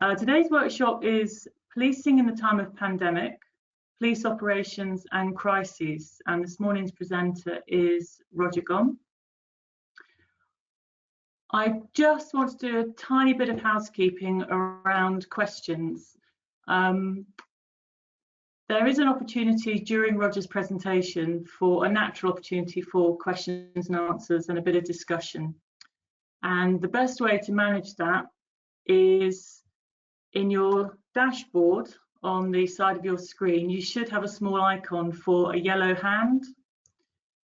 Today's workshop is Policing in the Time of Pandemic, Police Operations and Crises, and this morning's presenter is Roger Gomm. I just want to do a tiny bit of housekeeping around questions. There is an opportunity during Roger's presentation for a natural opportunity for questions and answers and a bit of discussion. And the best way to manage that is in your dashboard on the side of your screen, you should have a small icon for a yellow hand.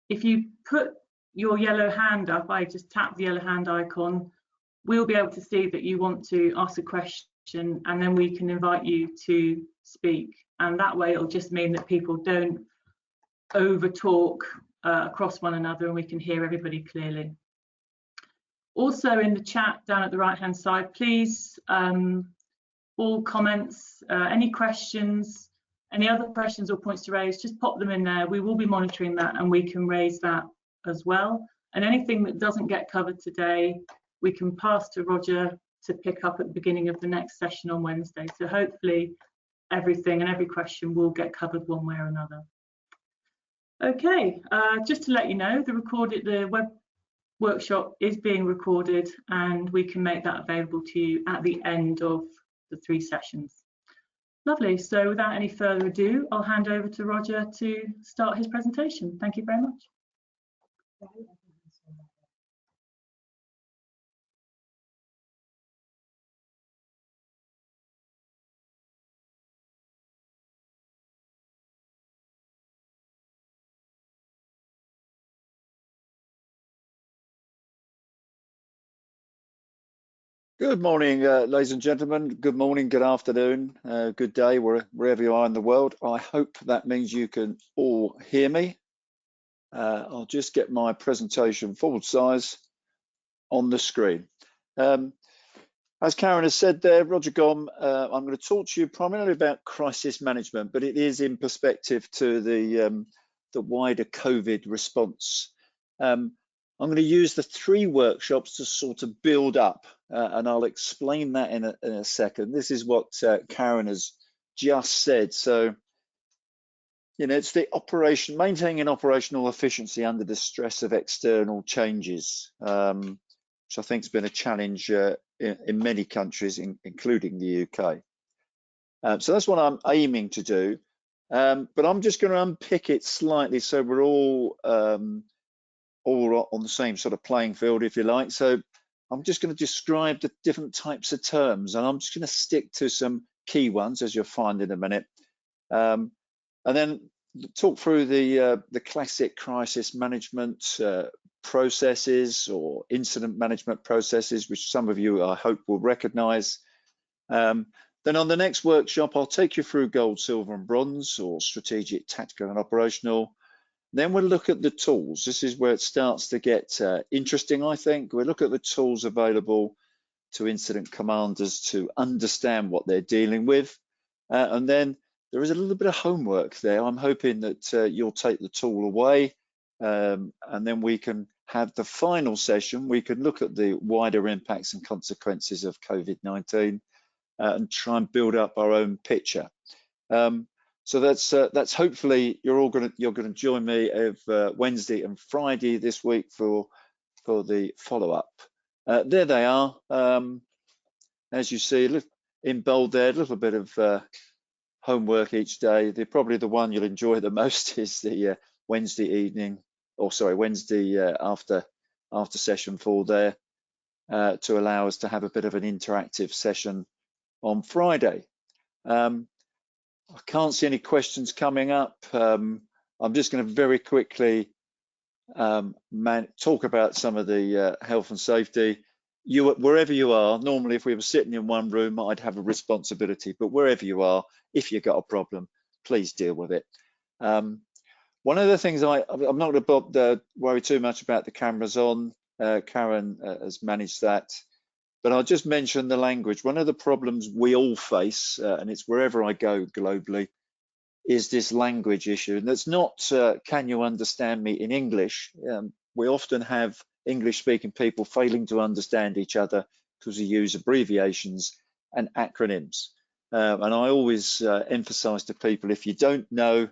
If you put your yellow hand up, I just tap the yellow hand icon, we'll be able to see that you want to ask a question, and then we can invite you to speak. And that way it'll just mean that people don't over talk across one another, and we can hear everybody clearly. Also in the chat down at the right hand side, please, all comments, any questions, any other questions or points to raise, just pop them in there. We will be monitoring that and we can raise that as well. And anything that doesn't get covered today, we can pass to Roger to pick up at the beginning of the next session on Wednesday. So hopefully everything and every question will get covered one way or another. Okay, just to let you know, the web workshop is being recorded and we can make that available to you at the end of the 3 sessions. Lovely. So without any further ado, I'll hand over to Roger to start his presentation. Thank you very much. Good morning, ladies and gentlemen. Good morning, good afternoon, good day, wherever you are in the world. I hope that means you can all hear me. I'll just get my presentation full size on the screen. As Karen has said there, Roger Gomm, I'm going to talk to you primarily about crisis management, but it is in perspective to the wider COVID response. I'm going to use the 3 workshops to sort of build up, and I'll explain that in a second. This is what Karen has just said. So, you know, it's the maintaining operational efficiency under the stress of external changes, which I think has been a challenge in many countries, including the UK. So that's what I'm aiming to do, but I'm just going to unpick it slightly so we're all on the same sort of playing field, if you like. So I'm just going to describe the different types of terms, and I'm just going to stick to some key ones, as you'll find in a minute, and then talk through the classic crisis management processes or incident management processes, which some of you I hope will recognise. Then on the next workshop, I'll take you through gold, silver and bronze, or strategic, tactical and operational. Then we'll look at the tools. This is where it starts to get interesting, I think. We'll look at the tools available to incident commanders to understand what they're dealing with. And then there is a little bit of homework there. I'm hoping that you'll take the tool away, and then we can have the final session. We can look at the wider impacts and consequences of COVID-19 and try and build up our own picture. So that's hopefully you're going to join me Wednesday and Friday this week for the follow-up. There they are. As you see in bold there, a little bit of homework each day. Probably the one you'll enjoy the most is the Wednesday evening, or sorry, Wednesday after session 4 there, to allow us to have a bit of an interactive session on Friday. I can't see any questions coming up. I'm just going to very quickly talk about some of the health and safety. Wherever you are, normally if we were sitting in one room, I'd have a responsibility, but wherever you are, if you've got a problem, please deal with it. One of the things I'm not going to worry too much about the cameras on. Karen has managed that. But I'll just mention the language. One of the problems we all face, and it's wherever I go globally, is this language issue. And that's not, can you understand me in English? We often have English-speaking people failing to understand each other because we use abbreviations and acronyms. And I always emphasize to people, if you don't know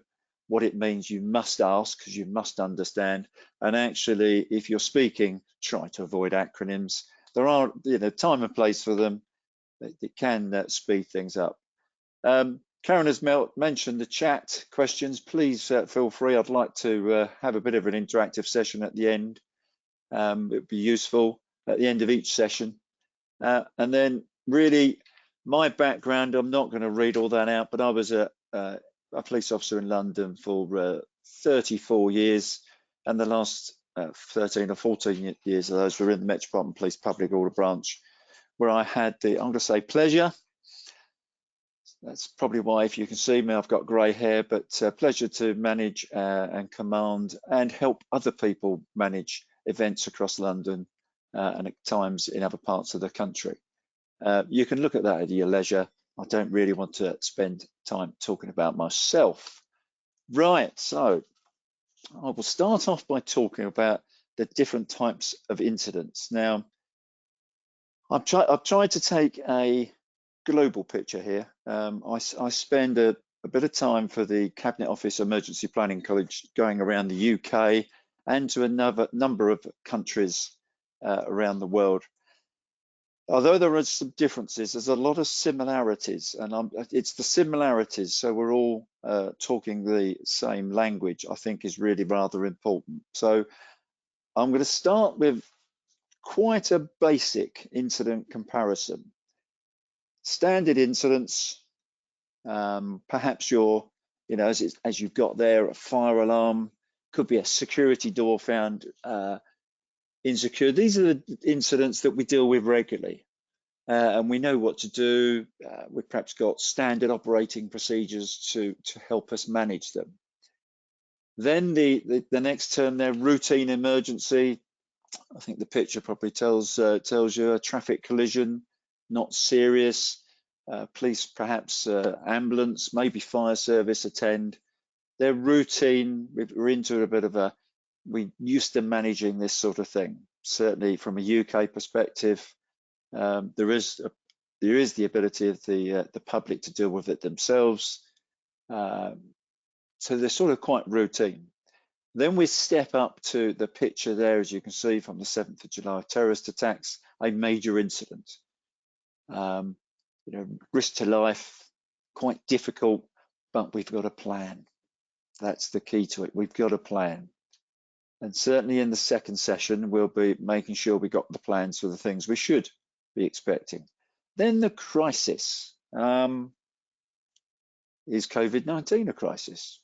what it means, you must ask, because you must understand. And actually, if you're speaking, try to avoid acronyms. There are, time and place for them. It can speed things up. Karen has mentioned the chat questions. Please feel free. I'd like to have a bit of an interactive session at the end. It would be useful at the end of each session. And then really, my background, I'm not going to read all that out, but I was a police officer in London for 34 years, and the last 13 or 14 years of those were in the Metropolitan Police Public Order Branch, where I had the, I'm going to say, pleasure. That's probably why, if you can see me, I've got grey hair, but pleasure to manage and command and help other people manage events across London and at times in other parts of the country. You can look at that at your leisure. I don't really want to spend time talking about myself. Right, so I will start off by talking about the different types of incidents. Now, I've tried to take a global picture here. I spend a bit of time for the Cabinet Office Emergency Planning College going around the UK and to a number of countries around the world. Although there are some differences, there's a lot of similarities, and it's the similarities, so we're all talking the same language, I think is really rather important. So I'm going to start with quite a basic incident comparison. Standard incidents, perhaps you're, as you've got there, a fire alarm, could be a security door found insecure. These are the incidents that we deal with regularly, and we know what to do. We've perhaps got standard operating procedures to help us manage them. Then the next term there, routine emergency. I think the picture probably tells you a traffic collision, not serious. Police, perhaps ambulance, maybe fire service attend. They're routine. We're into a bit of we're used to managing this sort of thing. Certainly from a UK perspective, there is the ability of the public to deal with it themselves. So they're sort of quite routine. Then we step up to the picture there, as you can see, from the 7th of July terrorist attacks, a major incident. Risk to life, quite difficult, but we've got a plan. That's the key to it. We've got a plan. And certainly in the second session, we'll be making sure we got the plans for the things we should be expecting. Then the crisis. Is COVID-19 a crisis?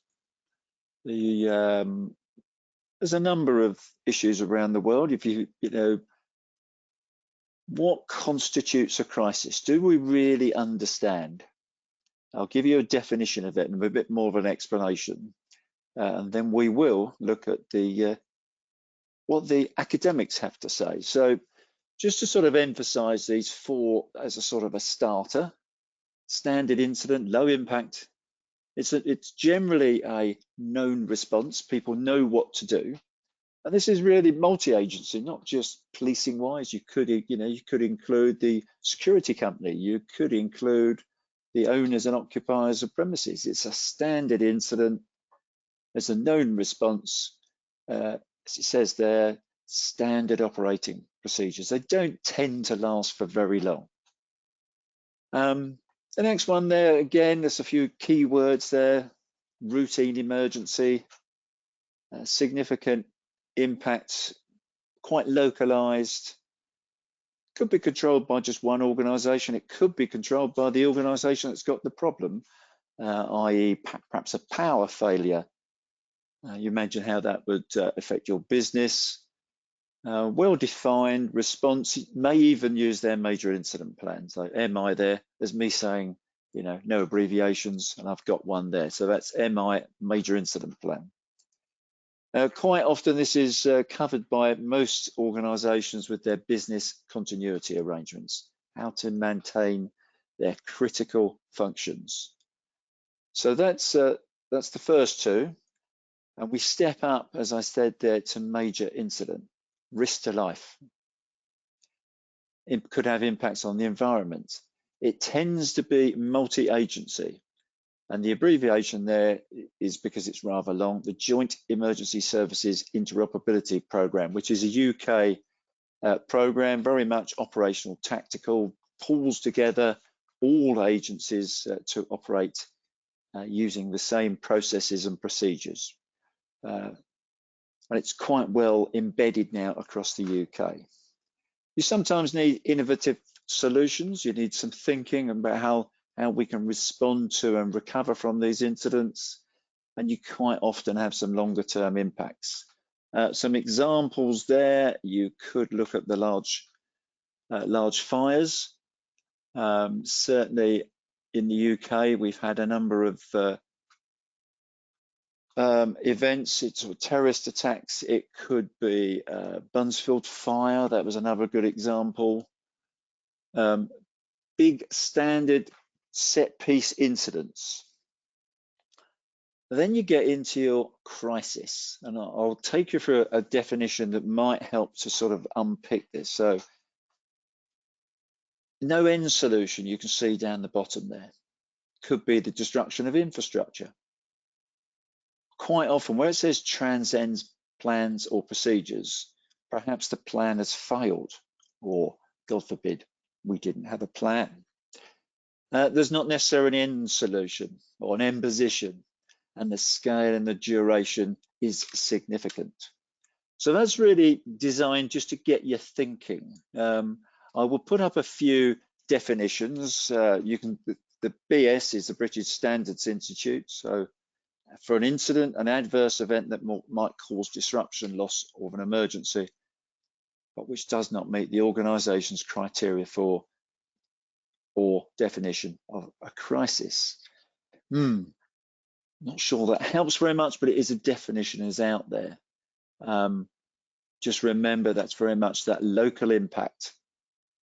There's a number of issues around the world. If what constitutes a crisis? Do we really understand? I'll give you a definition of it and a bit more of an explanation. And then we will look at what the academics have to say. So just to sort of emphasize these four as a sort of a starter: standard incident, low impact. It's generally a known response. People know what to do. And this is really multi-agency, not just policing wise. You could include the security company. You could include the owners and occupiers of premises. It's a standard incident. There's a known response. As it says there, standard operating procedures. They don't tend to last for very long. The next one there, again, there's a few key words there: routine emergency, significant impacts, quite localized, could be controlled by just one organization. It could be controlled by the organization that's got the problem, i.e. perhaps a power failure. You imagine how that would affect your business. Well-defined response, may even use their major incident plans. Like MI there's me saying, no abbreviations, and I've got one there. So that's MI, major incident plan. Quite often this is covered by most organizations with their business continuity arrangements, how to maintain their critical functions. So that's the first two. And we step up, as I said there, to major incident, risk to life. It could have impacts on the environment. it tends to be multi-agency. And the abbreviation there is because it's rather long, the Joint Emergency Services Interoperability Programme, which is a UK programme, very much operational tactical, pulls together all agencies to operate using the same processes and procedures. And it's quite well embedded now across the UK. You sometimes need innovative solutions. You need some thinking about how we can respond to and recover from these incidents. And you quite often have some longer term impacts. Some examples there, you could look at the large fires. Certainly in the UK, we've had a number of events. It's sort of terrorist attacks. It could be Buncefield fire. That was another good example. Big standard set piece incidents. Then you get into your crisis, and I'll take you through a definition that might help to sort of unpick this. So no end solution you can see down the bottom there. Could be the destruction of infrastructure. Quite often where it says transcends plans or procedures, perhaps the plan has failed, or God forbid, we didn't have a plan. There's not necessarily an end solution or an end position, and the scale and the duration is significant. So that's really designed just to get you thinking. I will put up a few definitions. The BS is the British Standards Institute. So for an incident, an adverse event that might cause disruption, loss, or an emergency, but which does not meet the organisation's criteria for or definition of a crisis. Not sure that helps very much, but it is a definition is out there. Just remember that's very much that local impact,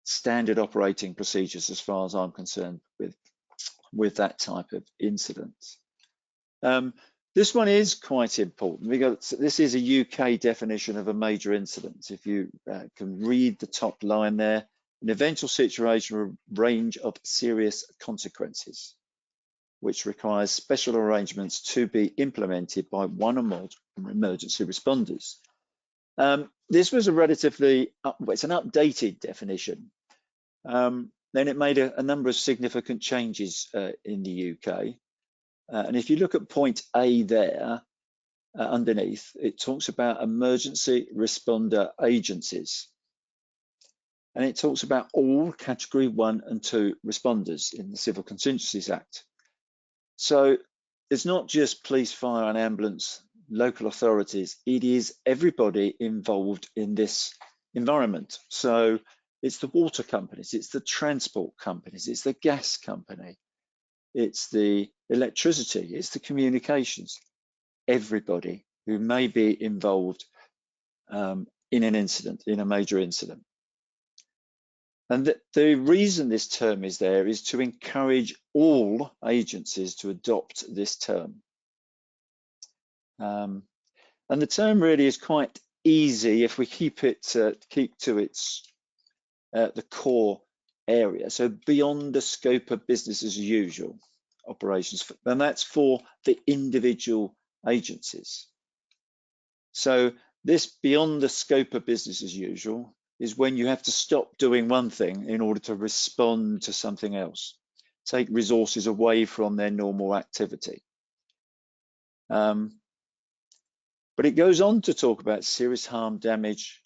standard operating procedures as far as I'm concerned with that type of incident. This one is quite important. This is a UK definition of a major incident. If you can read the top line there, an eventual situation with a range of serious consequences, which requires special arrangements to be implemented by one or more emergency responders. This was a relatively, it's an updated definition. Then it made a number of significant changes in the UK. And if you look at point A there, underneath, it talks about emergency responder agencies. And it talks about all category 1 and 2 responders in the Civil Contingencies Act. So it's not just police, fire and ambulance, local authorities, it is everybody involved in this environment. So it's the water companies, it's the transport companies, it's the gas company, it's the electricity, it's the communications, everybody who may be involved in an incident, in a major incident. And the reason this term is there is to encourage all agencies to adopt this term. And the term really is quite easy if we keep to its the core area. So beyond the scope of business as usual operations, and that's for the individual agencies. So this beyond the scope of business as usual is when you have to stop doing one thing in order to respond to something else, take resources away from their normal activity. But it goes on to talk about serious harm, damage,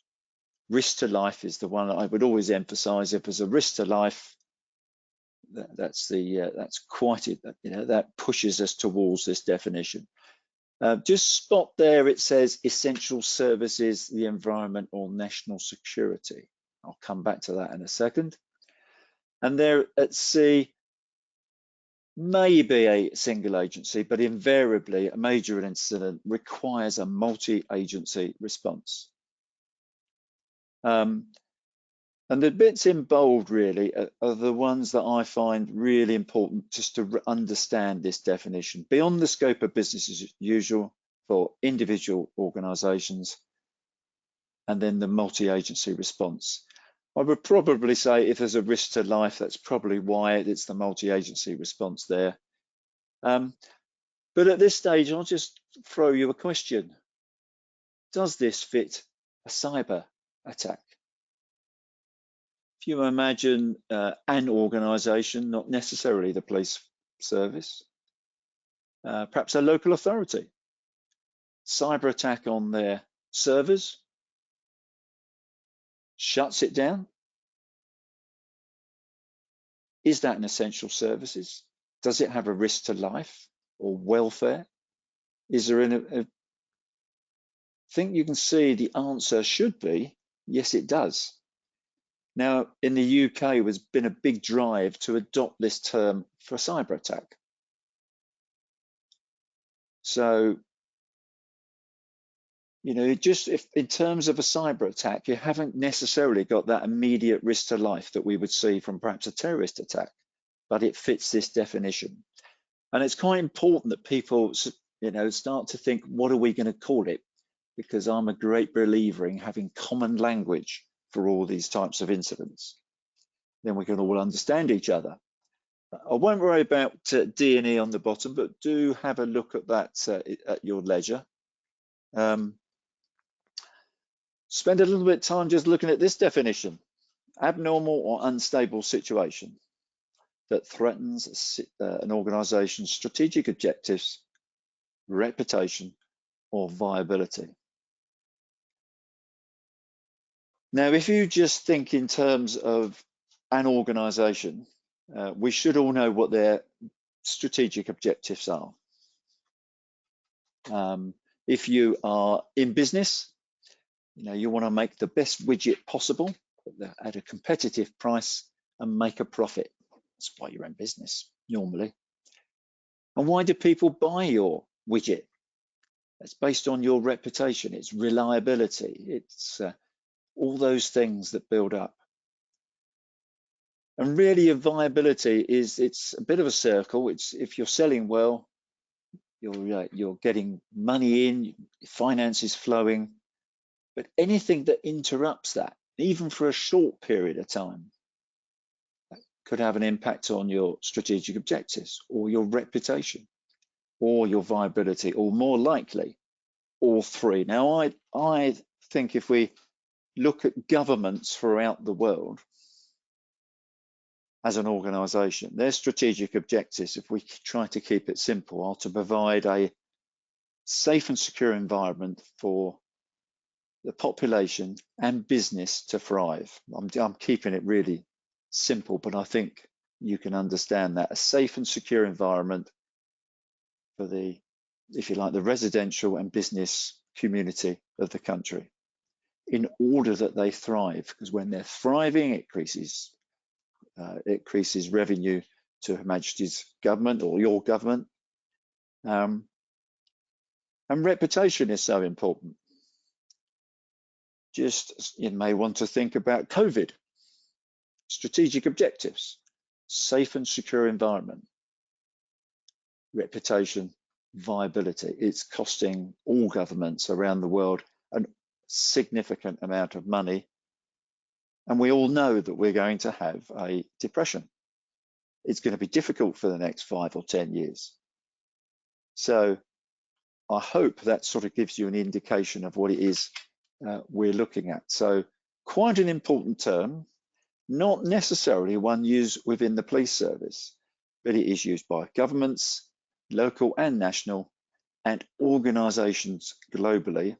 risk to life is the one that I would always emphasize. If there's a risk to life, that's quite it, that pushes us towards this definition. Just spot there, it says essential services, the environment or national security. I'll come back to that in a second. And there at C, maybe a single agency, but invariably a major incident requires a multi-agency response. And the bits in bold really are the ones that I find really important just to understand this definition. Beyond the scope of business as usual for individual organisations, and then the multi-agency response. I would probably say if there's a risk to life, that's probably why it's the multi-agency response there. But at this stage, I'll just throw you a question. Does this fit a cyber attack? If you imagine an organisation, not necessarily the police service, perhaps a local authority, cyber attack on their servers, shuts it down. Is that an essential services? Does it have a risk to life or welfare? Is there I think you can see the answer should be, yes, it does. Now, in the UK, there's been a big drive to adopt this term for a cyber attack. So, you know, just if in terms of a cyber attack, you haven't necessarily got that immediate risk to life that we would see from perhaps a terrorist attack, but it fits this definition. And it's quite important that people, you know, start to think, what are we going to call it? Because I'm a great believer in having common language for all these types of incidents. Then we can all understand each other. I won't worry about D&E on the bottom, but do have a look at that at your leisure. Spend a little bit of time just looking at this definition: abnormal or unstable situation that threatens an organization's strategic objectives, reputation, or viability. Now, if you just think in terms of an organization, we should all know what their strategic objectives are. If you are in business, you know, you want to make the best widget possible at a competitive price and make a profit. That's why you're in business normally. And why do people buy your widget? It's based on your reputation, it's reliability, it's all those things that build up. And really, your viability it's a bit of a circle. It's if you're selling well, you're getting money in, finance is flowing, but anything that interrupts that, even for a short period of time, could have an impact on your strategic objectives or your reputation or your viability, or more likely, all three. Now, I think if we look at governments throughout the world as an organization, their strategic objectives, if we try to keep it simple, are to provide a safe and secure environment for the population and business to thrive. I'm keeping it really simple, but I think you can understand that. A safe and secure environment for the, if you like, the residential and business community of the country, in order that they thrive, because when they're thriving, it increases revenue to Her Majesty's government or your government. And reputation is so important. Just, you may want to think about COVID, strategic objectives, safe and secure environment, reputation, viability. It's costing all governments around the world a significant amount of money. And we all know that we're going to have a depression. It's going to be difficult for the next 5 or 10 years. So I hope that sort of gives you an indication of what it is we're looking at. So quite an important term, not necessarily one used within the police service, but it is used by governments, local and national, and organisations globally.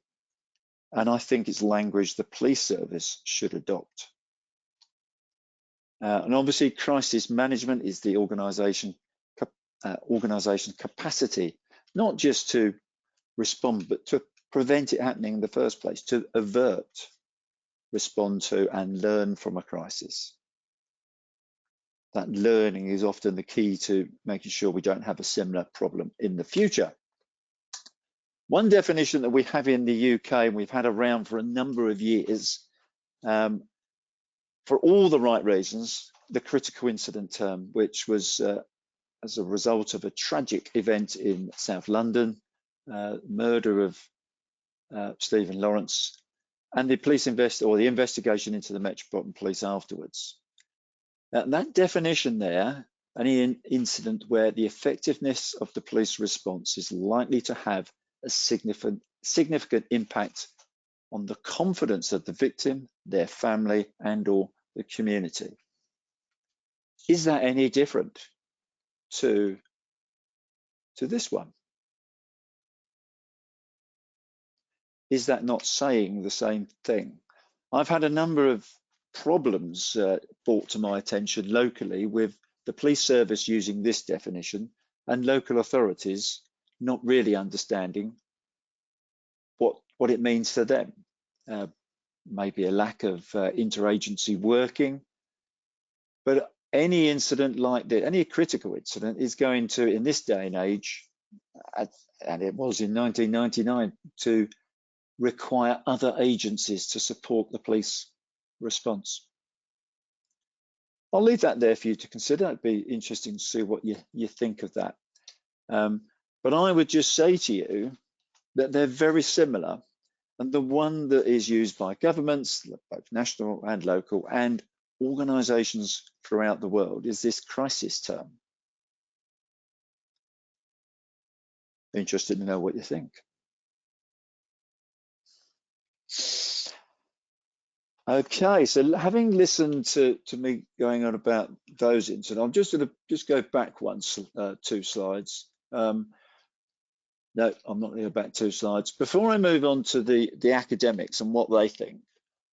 And I think it's language the police service should adopt. And obviously, crisis management is the organisation capacity, not just to respond, but to prevent it happening in the first place, to avert, respond to, and learn from a crisis. That learning is often the key to making sure we don't have a similar problem in the future. One definition that we have in the UK, and we've had around for a number of years, for all the right reasons, the critical incident term, which was as a result of a tragic event in South London, murder of Stephen Lawrence, and the police the investigation into the Metropolitan Police afterwards. That definition there, any incident where the effectiveness of the police response is likely to have a significant impact on the confidence of the victim, their family, and/or the community. Is that any different to this one? Is that not saying the same thing? I've had a number of problems brought to my attention locally with the police service using this definition and local authorities not really understanding what it means to them. Maybe a lack of interagency working, but any incident like that, any critical incident, is going to, in this day and age, and it was in 1999, to require other agencies to support the police response. I'll leave that there for you to consider. It'd be interesting to see what you think of that. But I would just say to you that they're very similar, and the one that is used by governments, both national and local, and organisations throughout the world is this crisis term. Interested to know what you think. Okay, so having listened to me going on about those incidents, I'm just going to go back two slides. No, I'm not going to go back 2 slides. Before I move on to the academics and what they think,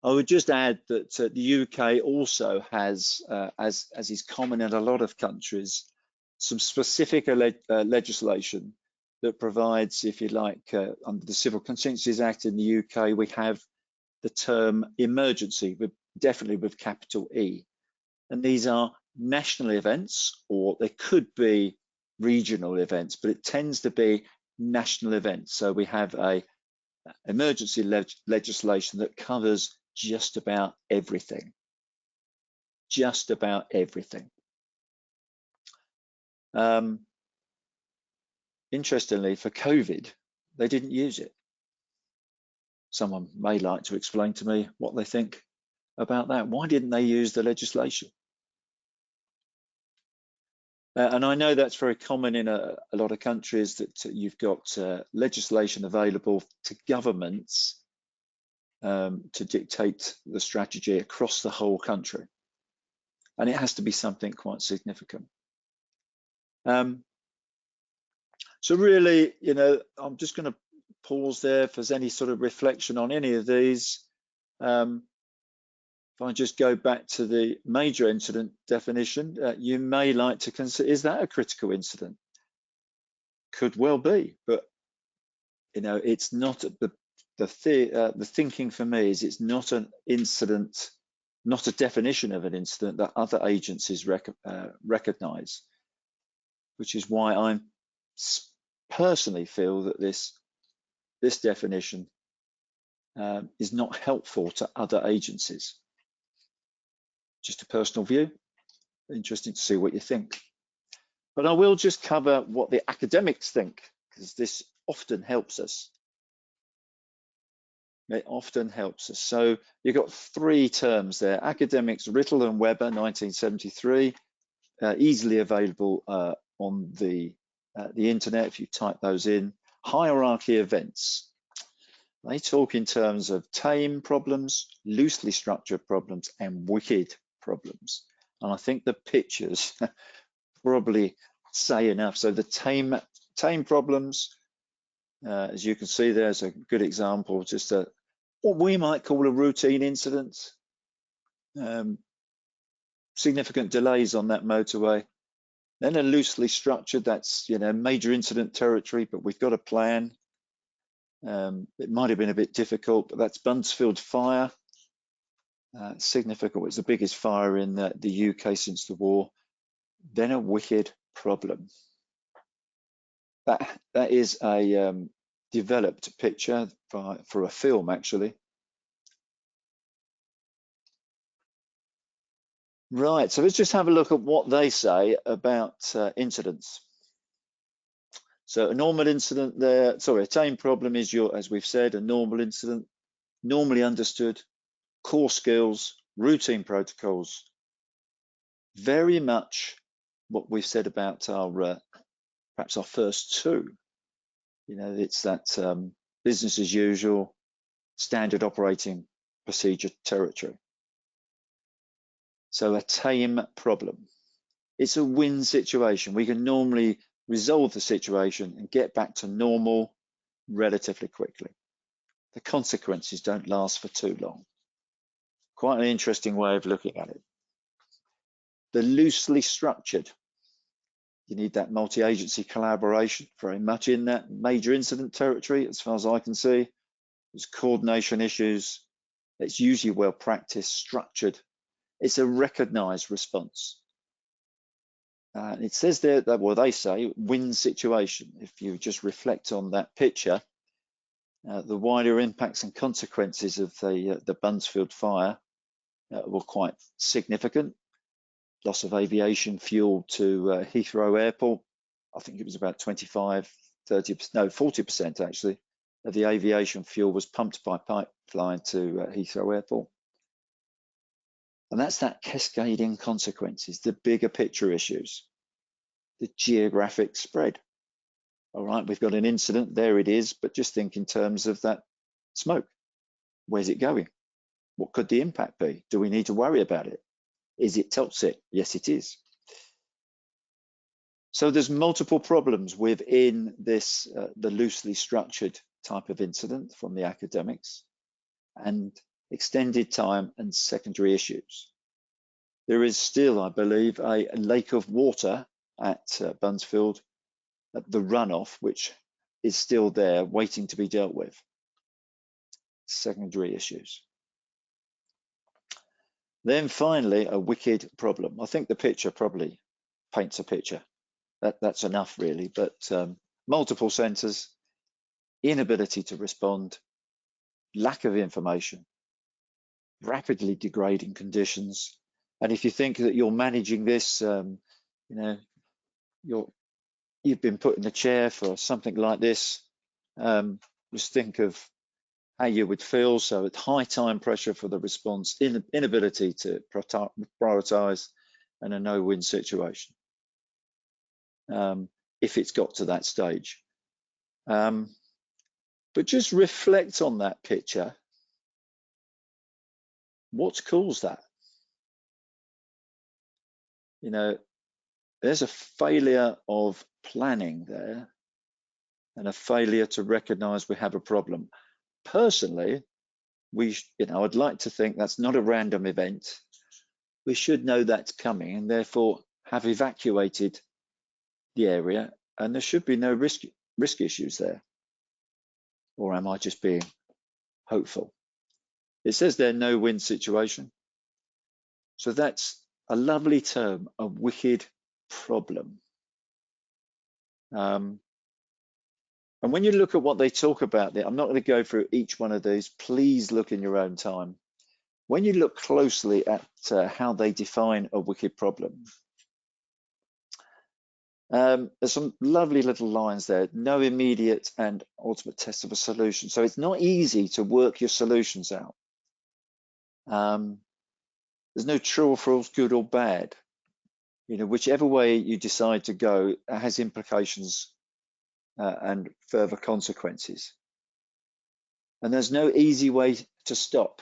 I would just add that the UK also has, as is common in a lot of countries, some specific legislation that provides, if you like, under the Civil Contingencies Act in the UK, we have the term emergency, definitely with capital E. And these are national events, or they could be regional events, but it tends to be national events. So we have a emergency legislation that covers just about everything. Just about everything. Interestingly, for COVID, they didn't use it. Someone may like to explain to me what they think about that. Why didn't they use the legislation? And I know that's very common in a lot of countries, that you've got legislation available to governments to dictate the strategy across the whole country. And it has to be something quite significant. So really, you know, I'm just going to pause there if there's any sort of reflection on any of these. If I just go back to the major incident definition, you may like to consider, is that a critical incident? Could well be, but you know, it's not the thinking for me is it's not an incident, not a definition of an incident that other agencies recognize, which is why I personally feel that this definition is not helpful to other agencies. Just a personal view. Interesting to see what you think. But I will just cover what the academics think, because this often helps us. It often helps us. So you've got 3 terms there. Academics, Riddle and Weber, 1973, easily available on the internet if you type those in. Hierarchy events. They talk in terms of tame problems, loosely structured problems, and wicked problems. And I think the pictures probably say enough. So the tame problems, as you can see, there's a good example, just what we might call a routine incident. Significant delays on that motorway. Then a loosely structured, that's, you know, major incident territory, but we've got a plan. It might have been a bit difficult, but that's Buncefield fire. Significant, it's the biggest fire in the UK since the war. Then a wicked problem. That is a developed picture for a film, actually. Right, so let's just have a look at what they say about incidents. So a normal incident there, sorry, a tame problem is as we've said, a normal incident. normally understood, core skills, routine protocols, very much what we've said about our perhaps our first two. You know, it's that business as usual, standard operating procedure territory. So a tame problem. It's a win situation. We can normally resolve the situation and get back to normal relatively quickly. The consequences don't last for too long. Quite an interesting way of looking at it. The loosely structured. You need that multi-agency collaboration, very much in that major incident territory, as far as I can see. There's coordination issues. It's usually well practiced, structured. It's a recognized response. It says there that, well, they say win situation. If you just reflect on that picture, the wider impacts and consequences of the Buncefield fire were quite significant. Loss of aviation fuel to Heathrow Airport. I think it was about 25, 30%, no, 40% actually of the aviation fuel was pumped by pipeline to Heathrow Airport. And that's that cascading consequences, the bigger picture issues, the geographic spread. All right, we've got an incident, there it is, but just think in terms of that smoke. Where's it going? What could the impact be? Do we need to worry about it? Is it toxic? Yes, it is. So there's multiple problems within this, the loosely structured type of incident from the academics, and extended time and secondary issues. There is still, I believe, a lake of water at Buncefield, at the runoff, which is still there waiting to be dealt with. Secondary issues. Then finally, a wicked problem. I think the picture probably paints a picture. That's enough really, but multiple sensors, inability to respond, lack of information, rapidly degrading conditions. And if you think that you're managing this, you know, you've been put in a chair for something like this, just think of how you would feel. So at high time pressure for the response, inability to prioritize, and a no-win situation. If it's got to that stage. But just reflect on that picture. What's caused that? You know, there's a failure of planning there and a failure to recognize we have a problem. Personally, I'd like to think that's not a random event. We should know that's coming and therefore have evacuated the area, and there should be no risk issues there. Or am I just being hopeful? It says there, no win situation. So that's a lovely term, a wicked problem. And when you look at what they talk about there, I'm not going to go through each one of these. Please look in your own time. When you look closely at how they define a wicked problem, there's some lovely little lines there. No immediate and ultimate test of a solution. So it's not easy to work your solutions out. There's no true or false, good or bad. You know, whichever way you decide to go has implications and further consequences. And there's no easy way to stop.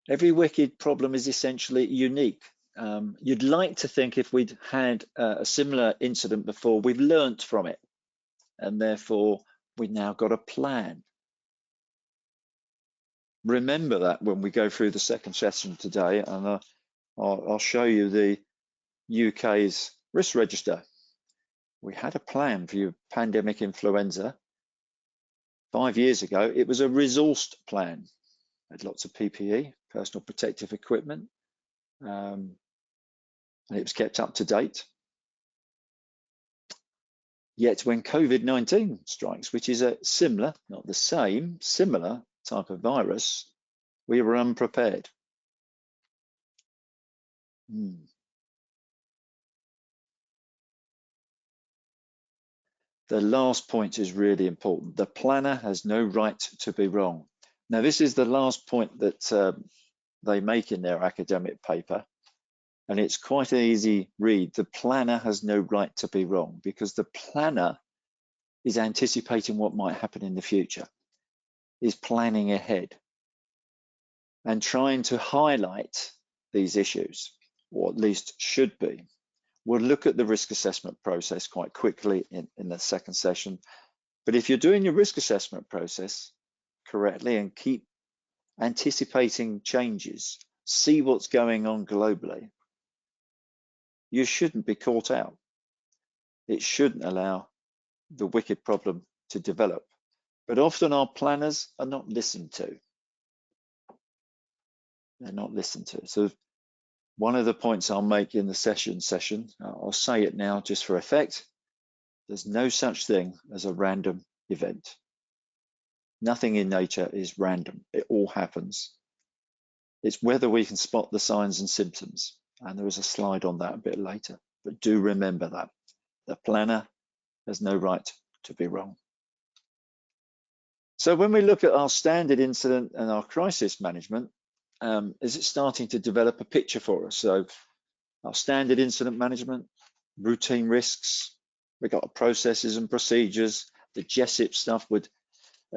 Every wicked problem is essentially unique. You'd like to think if we'd had a similar incident before, we've learnt from it, and therefore we've now got a plan. Remember that when we go through the second session today, and I'll show you the UK's risk register. We had a plan for your pandemic influenza. 5 years ago, it was a resourced plan. Had lots of PPE, personal protective equipment, and it was kept up to date. Yet when COVID-19 strikes, which is a similar, not the same, similar type of virus, we were unprepared. the last point is really important. The planner has no right to be wrong. Now, this is the last point that they make in their academic paper, and it's quite an easy read. The planner has no right to be wrong, because the planner is anticipating what might happen in the future, is planning ahead and trying to highlight these issues, or at least should be. We'll look at the risk assessment process quite quickly in the second session. But if you're doing your risk assessment process correctly and keep anticipating changes, see what's going on globally, you shouldn't be caught out. It shouldn't allow the wicked problem to develop. But often our planners are not listened to. They're not listened to. So one of the points I'll make in the session, I'll say it now just for effect, there's no such thing as a random event. Nothing in nature is random. It all happens. It's whether we can spot the signs and symptoms. And there is a slide on that a bit later. But do remember that the planner has no right to be wrong. So when we look at our standard incident and our crisis management, is it starting to develop a picture for us? So our standard incident management, routine risks, we've got processes and procedures. The GESIP stuff would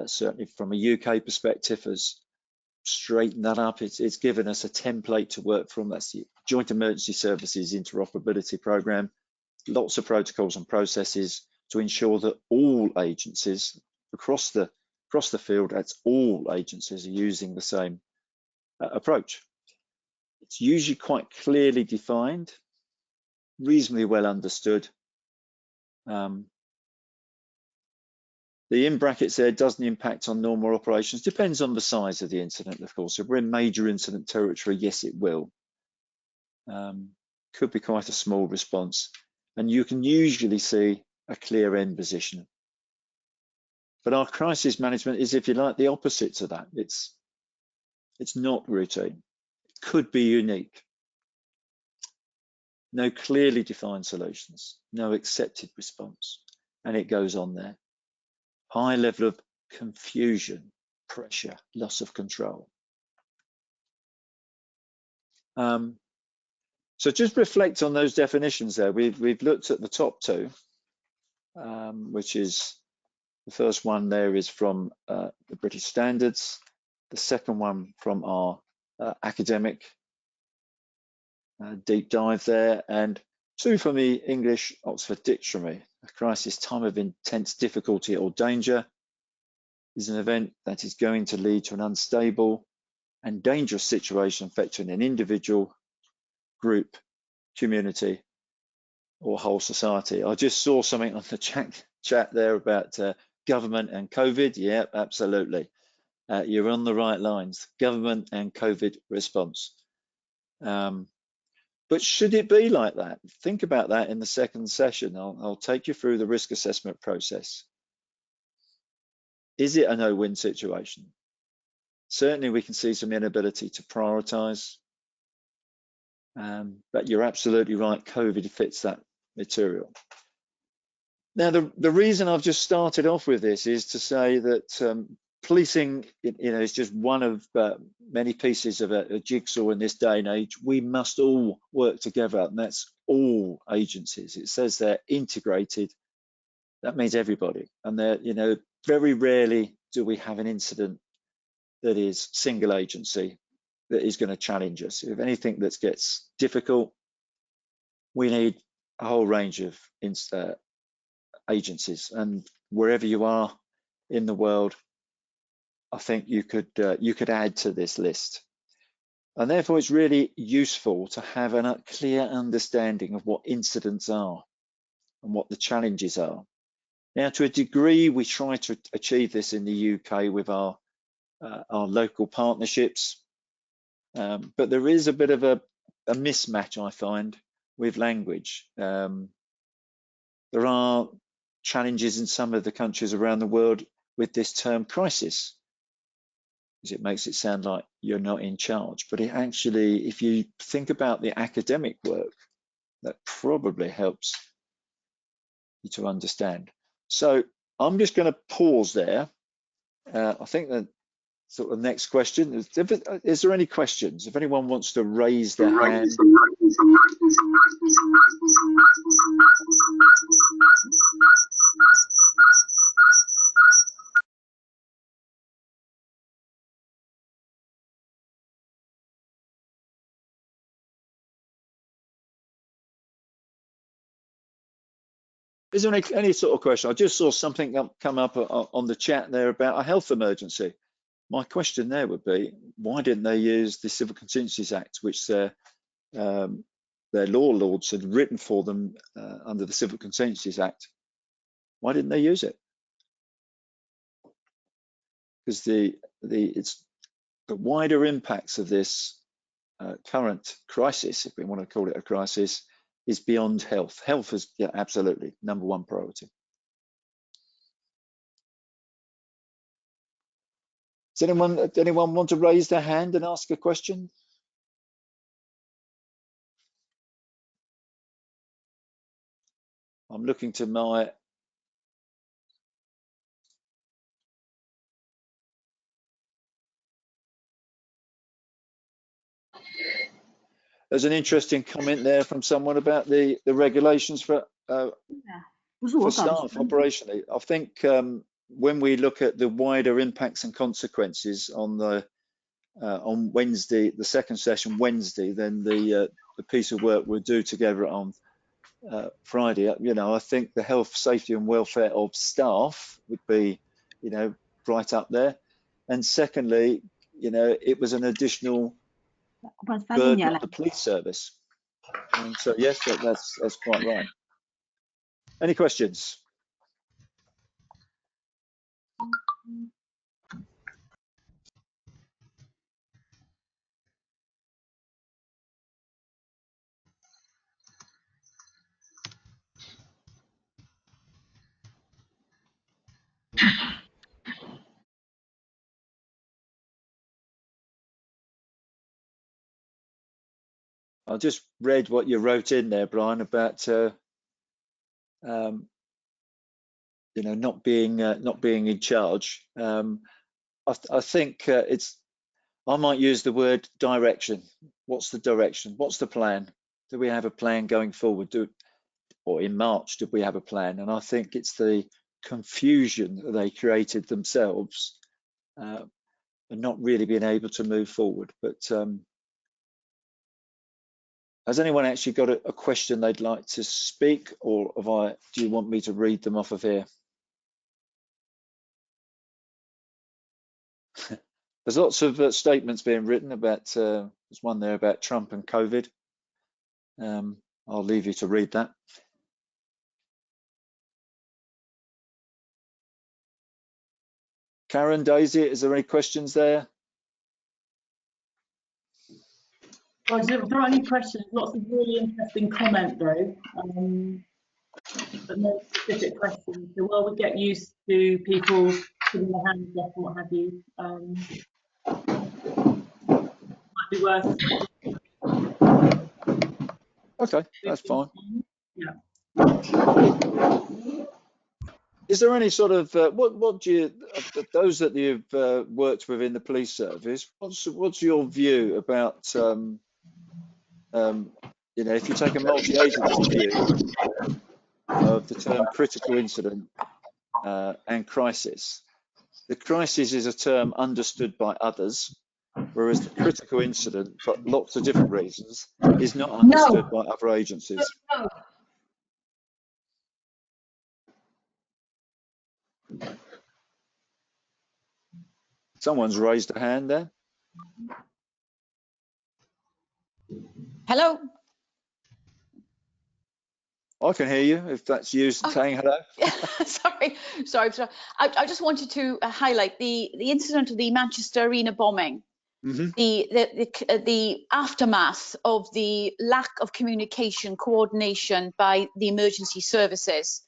certainly from a UK perspective has straightened that up. It's given us a template to work from. That's the Joint Emergency Services Interoperability Programme. Lots of protocols and processes to ensure that all agencies across the field, that's all agencies, are using the same approach. It's usually quite clearly defined, reasonably well understood. The in brackets there doesn't impact on normal operations. Depends on the size of the incident, of course. If we're in major incident territory, yes, it will. Could be quite a small response. And you can usually see a clear end position. But our crisis management is, if you like, the opposite to that. It's not routine. It could be unique. No clearly defined solutions, no accepted response. And it goes on there. High level of confusion, pressure, loss of control. So just reflect on those definitions there. We've looked at the top two, which is the first one there is from the British Standards, the second one from our academic deep dive there, and two from the English Oxford Dictionary. A crisis, time of intense difficulty or danger, is an event that is going to lead to an unstable and dangerous situation affecting an individual, group, community, or whole society. I just saw something on the chat there about government and COVID. Yeah, absolutely. You're on the right lines. Government and COVID response. But should it be like that? Think about that in the second session. I'll take you through the risk assessment process. Is it a no-win situation? Certainly we can see some inability to prioritize, but you're absolutely right, COVID fits that material. Now, the reason I've just started off with this is to say that policing, is just one of many pieces of a jigsaw in this day and age. We must all work together, and that's all agencies. It says they're integrated. That means everybody, and they're, very rarely do we have an incident that is single agency that is going to challenge us. If anything that gets difficult, we need a whole range of agencies, and wherever you are in the world, I think you could add to this list. And therefore it's really useful to have a clear understanding of what incidents are and what the challenges are. Now, to a degree, we try to achieve this in the UK with our local partnerships, but there is a bit of a mismatch, I find, with language. There are challenges in some of the countries around the world with this term crisis, because it makes it sound like you're not in charge. But it actually, if you think about the academic work, that probably helps you to understand. So I'm just going to pause there. I think that sort of next question is there any questions? If anyone wants to raise their hand. Is there any sort of question? I just saw something come up on the chat there about a health emergency. My question there would be, why didn't they use the Civil Contingencies Act, which their law lords had written for them under the Civil Contingencies Act? Why didn't they use it? Because the wider impacts of this current crisis, if we want to call it a crisis, is beyond health. Health is absolutely #1 priority. Does anyone want to raise their hand and ask a question? I'm looking to my There's an interesting comment there from someone about the regulations for staff operationally. I think when we look at the wider impacts and consequences on Wednesday, the second session Wednesday, then the piece of work we'll do together on Friday, I think the health, safety and welfare of staff would be, right up there. And secondly, it was an additional burden on the police service. And so yes, that's quite right. Any questions? I just read what you wrote in there, Brian, about not being in charge. I think I might use the word direction. What's the direction? What's the plan? Do we have a plan going forward? Or in March, did we have a plan? And I think it's the confusion that they created themselves and not really being able to move forward. But has anyone actually got a question they'd like to speak, or do you want me to read them off of here? There's lots of statements being written about, there's one there about Trump and COVID. I'll leave you to read that. Karen, Daisy, is there any questions there? Well, if there are any questions, lots of really interesting comment though, but no specific questions. So while we get used to people putting their hands up and what have you, might be worth. Okay, that's fine. Yeah. Is there any sort of what do you, those that you've worked with in the police service, what's your view about if you take a multi-agency view of the term critical incident and crisis? The crisis is a term understood by others, whereas the critical incident, for lots of different reasons, is not understood by other agencies. No. Someone's raised a hand there. Hello. I can hear you, if that's you saying hello. sorry. I just wanted to highlight the incident of the Manchester Arena bombing. Mm-hmm. The aftermath of the lack of communication, coordination by the emergency services.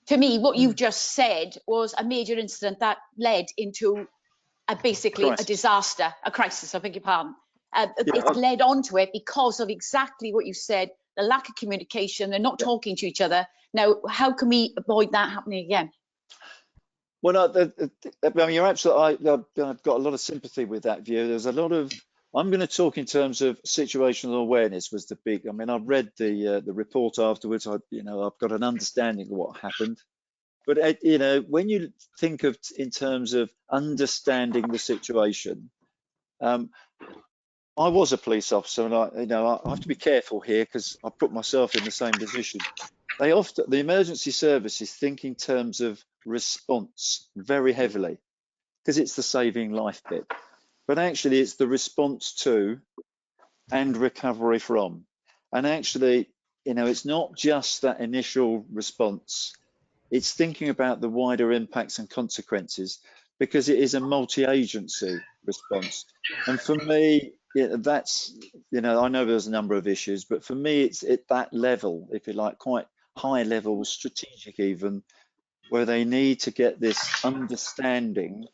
To me, what you've just said was a major incident that led into basically a disaster, a crisis, I beg your pardon. It led on to it because of exactly what you said, the lack of communication, they're not talking to each other. Now, how can we avoid that happening again? Well, I mean, you're absolutely. I've got a lot of sympathy with that view. There's a lot of. I'm going to talk in terms of situational awareness was the big. I mean, I've read the report afterwards. I've got an understanding of what happened. But when you think of in terms of understanding the situation, I was a police officer, and I have to be careful here because I put myself in the same position. The emergency services think in terms of response very heavily because it's the saving life bit, but actually it's the response to and recovery from. And actually, it's not just that initial response. It's thinking about the wider impacts and consequences because it is a multi-agency response. And for me, that's, I know there's a number of issues, but for me, it's at that level, if you like, quite high level, strategic even, where they need to get this understanding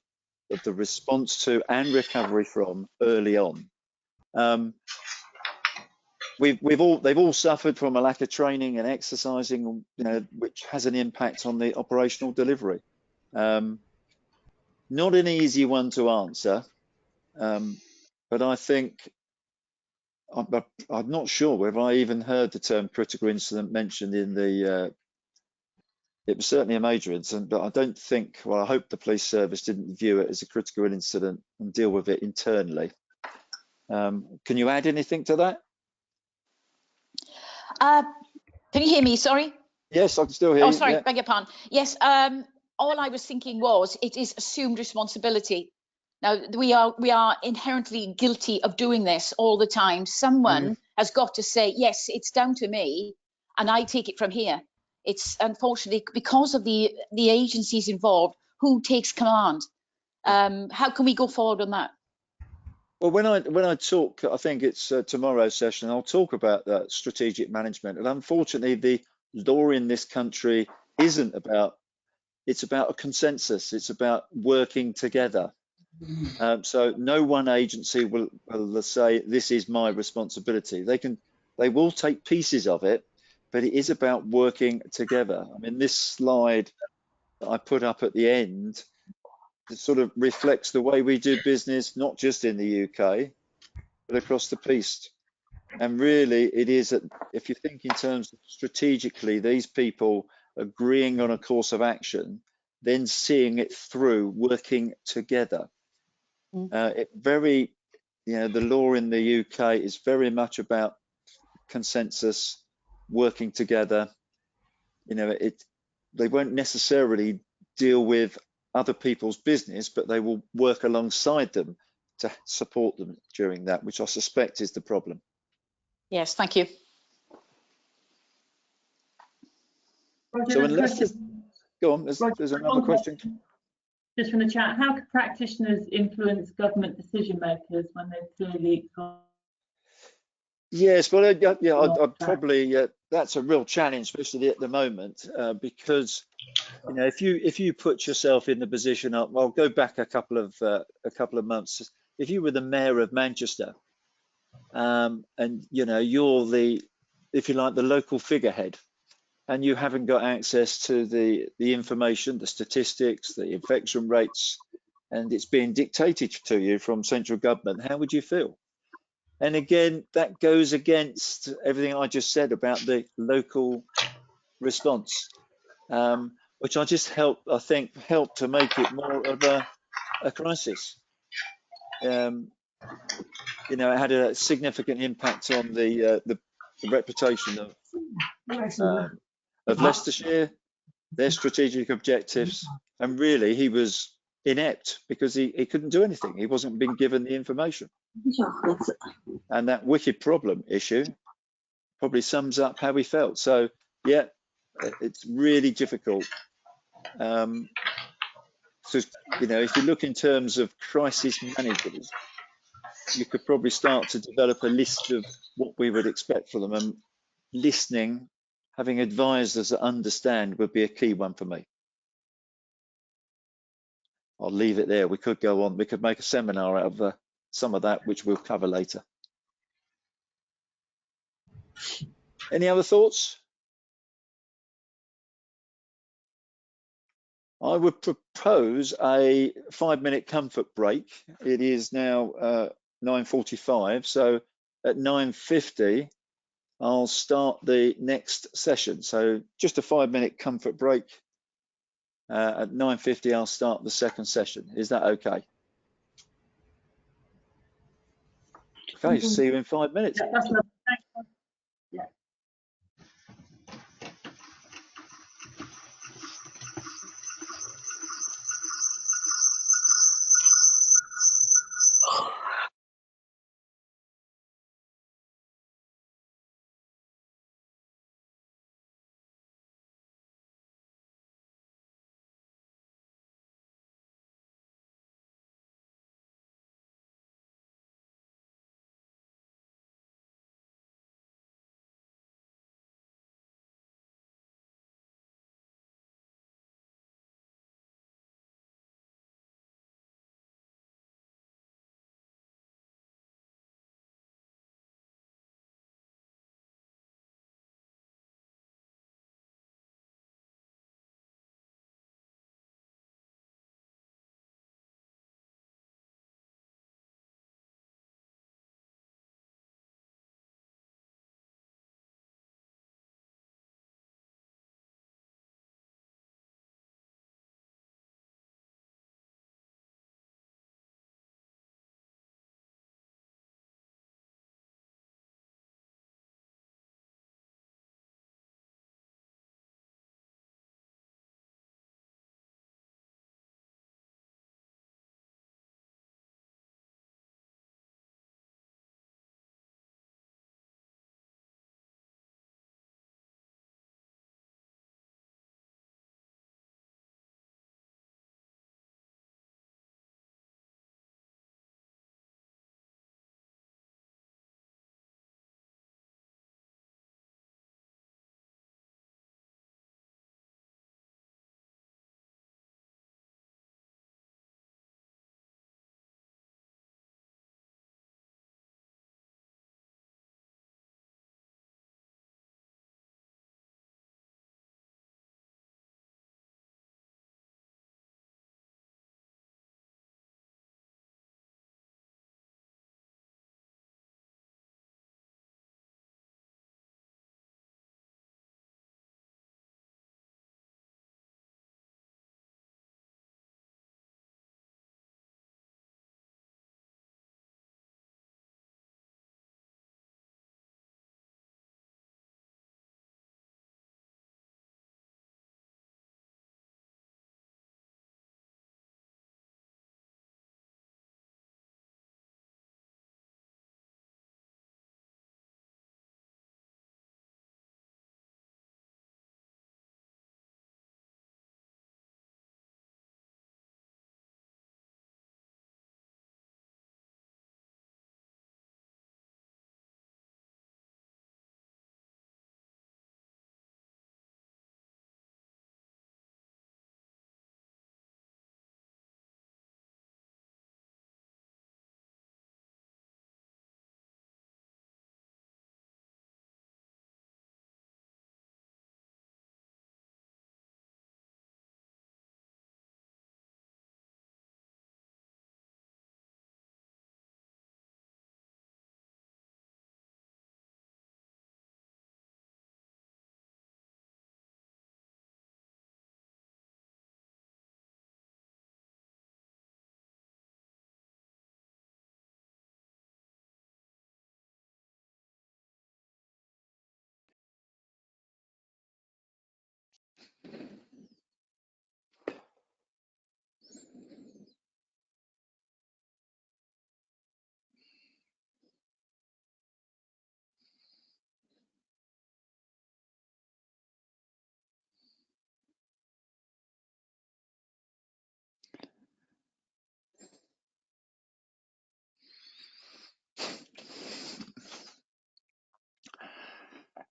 of the response to and recovery from early on. They've all suffered from a lack of training and exercising, which has an impact on the operational delivery. Not an easy one to answer, but I think I'm not sure whether I even heard the term critical incident mentioned in the. It was certainly a major incident, but I don't think. Well, I hope the police service didn't view it as a critical incident and deal with it internally. Can you add anything to that? Can you hear me? Sorry. Yes, I can still hear you. Oh, sorry, yeah. beg your pardon. Yes, all I was thinking was it is assumed responsibility. Now, we are inherently guilty of doing this all the time. Someone has got to say, yes, it's down to me, and I take it from here. It's unfortunately because of the agencies involved, who takes command? How can we go forward on that? Well, when I talk, I think it's tomorrow's session, I'll talk about that strategic management. And unfortunately, the law in this country isn't about, it's about a consensus. It's about working together. So no one agency will say, this is my responsibility. They will take pieces of it, but it is about working together. I mean, this slide that I put up at the end, it sort of reflects the way we do business, not just in the UK, but across the piece. And really, it is that if you think in terms of strategically, these people agreeing on a course of action, then seeing it through, working together. The law in the UK is very much about consensus, working together. They won't necessarily deal with other people's business, but they will work alongside them to support them during that, which I suspect is the problem. Yes, thank you. Roger, So unless go on, there's another question. Just from the chat, how can practitioners influence government decision makers when they've clearly gone? Yes, well, I'd probably that's a real challenge, especially at the moment, because if you put yourself in the position of, well, go back a couple of months. If you were the mayor of Manchester, and you're the, if you like, the local figurehead, and you haven't got access to the information, the statistics, the infection rates, and it's being dictated to you from central government, how would you feel? And again, that goes against everything I just said about the local response, which I think helped to make it more of a crisis. It had a significant impact on the reputation of Leicestershire, their strategic objectives, and really he was inept because he couldn't do anything. He wasn't being given the information. And that wicked problem issue probably sums up how we felt. So yeah, it's really difficult. So if you look in terms of crisis managers, you could probably start to develop a list of what we would expect from them, and listening, having advisors that understand would be a key one for me. I'll leave it there. We could go on. We could make a seminar out of some of that, which we'll cover later. Any other thoughts? I would propose a 5-minute comfort break. It is now 9:45, so at 9:50 I'll start the next session. So just a 5-minute comfort break. At 9:50 I'll start the second session. Is that okay? Okay, see you in 5 minutes. Yeah, that's lovely. Thanks. Yeah.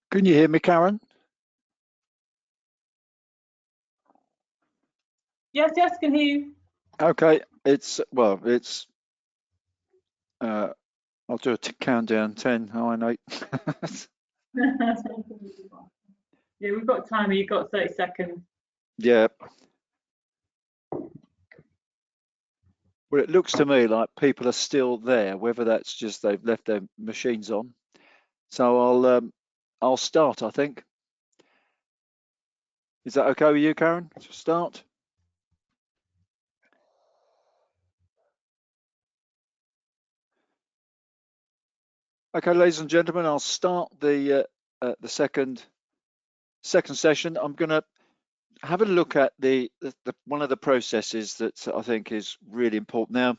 Can you hear me, Karen? Yes, yes, can hear you. Okay, I'll do a countdown, 10, 9, 8. Yeah, we've got timer. You've got 30 seconds. Yeah. Well, it looks to me like people are still there, whether that's just they've left their machines on. So I'll start, I think. Is that okay with you, Karen? To start? Okay, ladies and gentlemen, I'll start the second session. I'm going to have a look at the one of the processes that I think is really important. Now,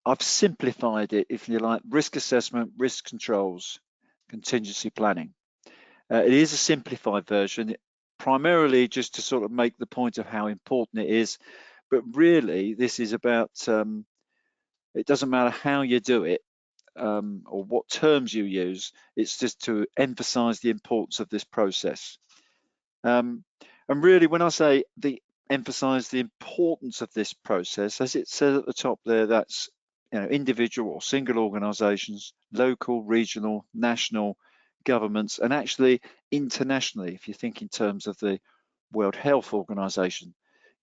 I've simplified it, if you like: risk assessment, risk controls, contingency planning. It is a simplified version, primarily just to sort of make the point of how important it is. But really, this is about, it doesn't matter how you do it or what terms you use, it's just to emphasize the importance of this process. And really, when I say emphasize the importance of this process, as it says at the top there, that's individual or single organizations, local, regional, national governments, and actually internationally, if you think in terms of the World Health Organization,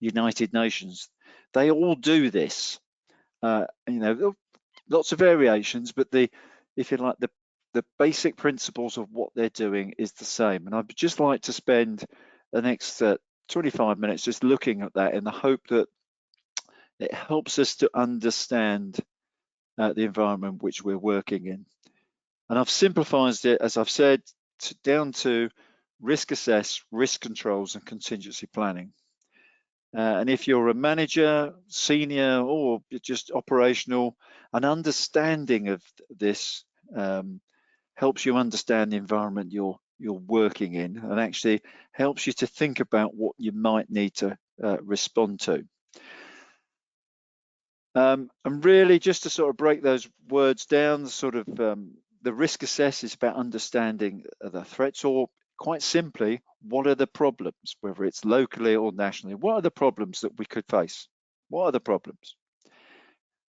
United Nations, they all do this. Lots of variations, but if you like, the basic principles of what they're doing is the same. And I'd just like to spend the next 25 minutes just looking at that in the hope that it helps us to understand the environment which we're working in. And I've simplified it, as I've said, down to risk assess, risk controls, and contingency planning. And if you're a manager, senior, or just operational, an understanding of this helps you understand the environment you're working in, and actually helps you to think about what you might need to respond to. And really, just to sort of break those words down, the risk assess is about understanding the threats, or quite simply, what are the problems, whether it's locally or nationally? What are the problems that we could face? What are the problems?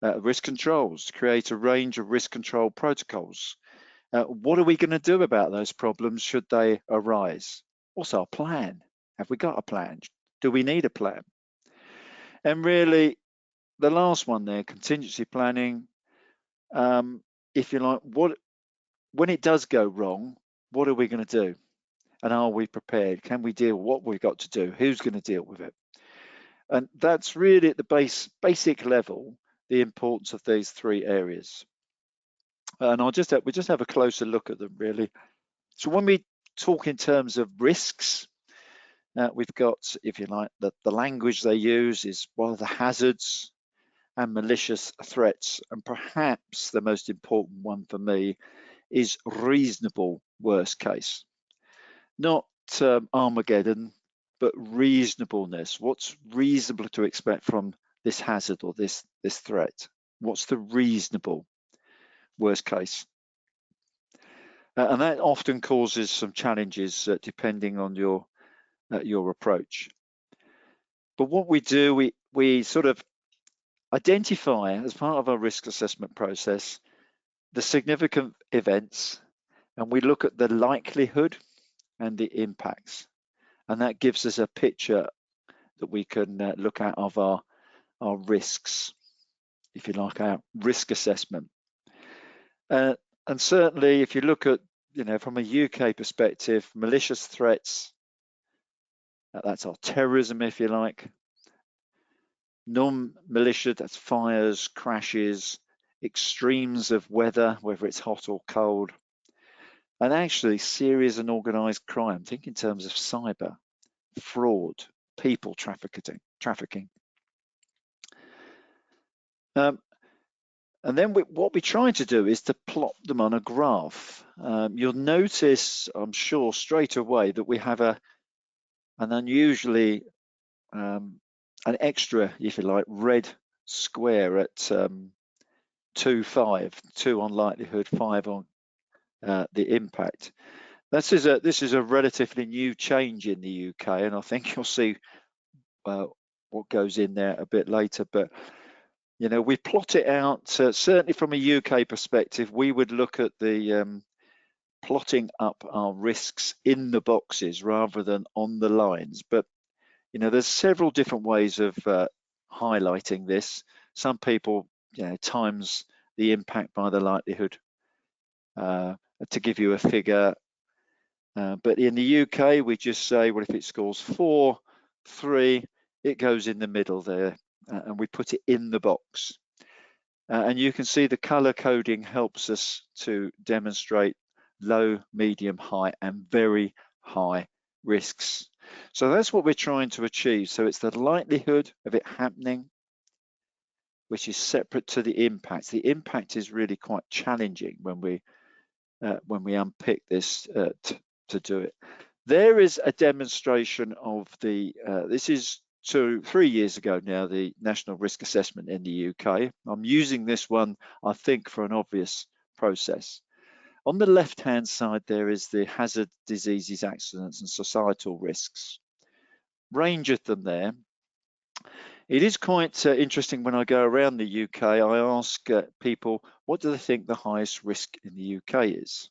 Risk controls, create a range of risk control protocols. What are we going to do about those problems should they arise? What's our plan? Have we got a plan? Do we need a plan? And really, the last one there, contingency planning, if you like, when it does go wrong, what are we going to do? And are we prepared? Can we deal with what we've got to do? Who's going to deal with it? And that's really at the basic level, the importance of these three areas. And we just have a closer look at them, really. So when we talk in terms of risks, we've got, if you like, the language they use is one of the hazards and malicious threats. And perhaps the most important one for me is reasonable worst case. Not Armageddon, but reasonableness. What's reasonable to expect from this hazard or this threat? What's the reasonable worst case? And that often causes some challenges depending on your approach. But what we do, we sort of identify as part of our risk assessment process the significant events, and we look at the likelihood and the impacts, and that gives us a picture that we can look at of our risks, if you like, our risk assessment. And certainly, if you look at, from a UK perspective, malicious threats, that's our terrorism, if you like. Non-malicious, that's fires, crashes, extremes of weather, whether it's hot or cold. And actually, serious and organized crime, think in terms of cyber, fraud, people trafficking. And then what we try to do is to plot them on a graph. You'll notice, I'm sure, straight away that we have an unusually, an extra, if you like, red square at 2, 5, 2 on likelihood, 5 on the impact. This is a relatively new change in the UK, and I think you'll see what goes in there a bit later. But we plot it out. Certainly from a UK perspective, we would look at the plotting up our risks in the boxes rather than on the lines. But there's several different ways of highlighting this. Some people, times the impact by the likelihood to give you a figure. But in the UK, we just say, well, if it scores 4, 3, it goes in the middle there, and we put it in the box. And you can see the color coding helps us to demonstrate low, medium, high, and very high risks. So that's what we're trying to achieve. So it's the likelihood of it happening, which is separate to the impact. The impact is really quite challenging when we unpick this to do it. There is a demonstration of the, this is 3 years ago now, the National Risk Assessment in the UK. I'm using this one, I think, for an obvious process. On the left-hand side, there is the hazard, diseases, accidents, and societal risks. Range of them there. It is quite interesting when I go around the UK, I ask people, what do they think the highest risk in the UK is?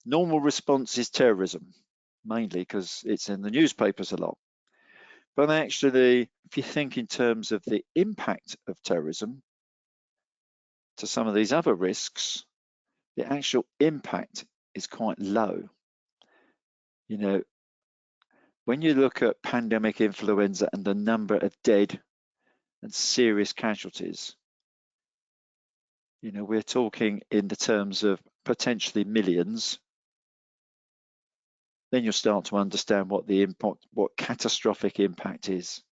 Normal response is terrorism, mainly because it's in the newspapers a lot. But actually, if you think in terms of the impact of terrorism to some of these other risks, the actual impact is quite low. When you look at pandemic influenza and the number of dead and serious casualties, we're talking in the terms of potentially millions. Then you'll start to understand what the impact, what catastrophic impact is.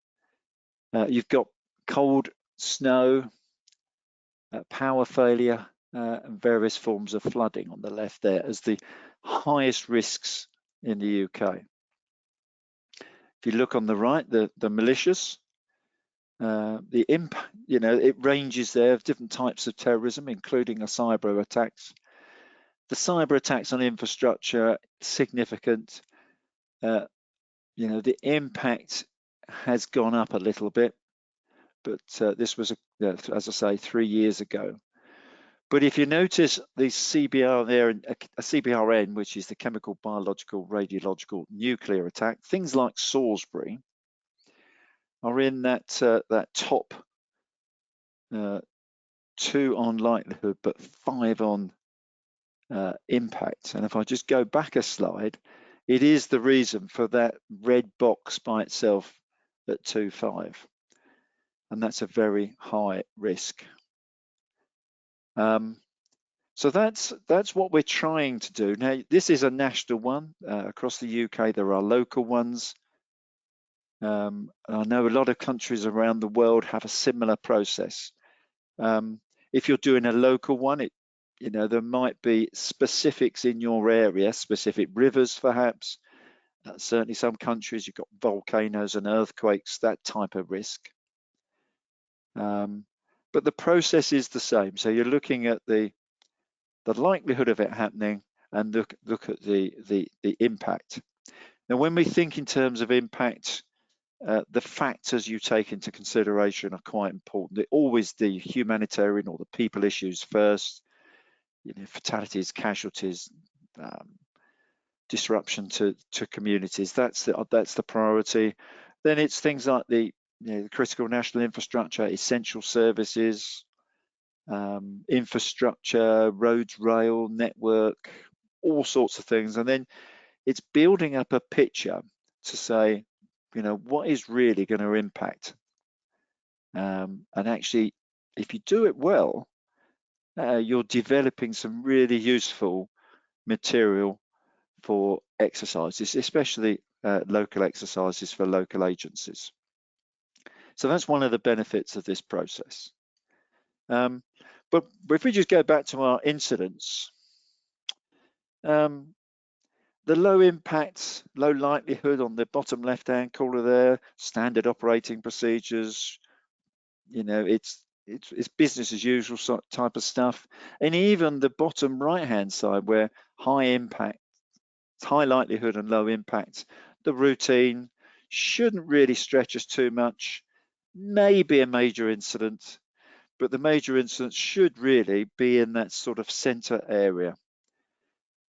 You've got cold, snow, power failure, and various forms of flooding on the left there as the highest risks in the UK. If you look on the right, the malicious, the impact, it ranges there of different types of terrorism, including a cyber attacks. The cyber attacks on infrastructure, significant. The impact has gone up a little bit, but this was, as I say, 3 years ago. But if you notice the CBR there, a CBRN, which is the chemical, biological, radiological, nuclear attack, things like Salisbury are in that top 2 on likelihood, but 5 on impact. And if I just go back a slide, it is the reason for that red box by itself at 2.5, and that's a very high risk. So that's what we're trying to do. Now, this is a national one. Across the UK, there are local ones. I know a lot of countries around the world have a similar process. If you're doing a local one, there might be specifics in your area, specific rivers perhaps. Certainly some countries, you've got volcanoes and earthquakes, that type of risk. But the process is the same. So you're looking at the likelihood of it happening and look at the impact. Now, when we think in terms of impact, the factors you take into consideration are quite important. They're always the humanitarian or the people issues first. Fatalities, casualties, disruption to communities. That's the priority. Then it's things like the critical national infrastructure, essential services, infrastructure, roads, rail, network, all sorts of things. And then it's building up a picture to say, what is really going to impact? And actually, if you do it well, you're developing some really useful material for exercises, especially local exercises for local agencies. So that's one of the benefits of this process. But if we just go back to our incidents, the low impact, low likelihood on the bottom left-hand corner there, standard operating procedures, it's business as usual type of stuff. And even the bottom right-hand side where high impact, high likelihood and low impact, the routine shouldn't really stretch us too much, maybe a major incident, but the major incidents should really be in that sort of center area.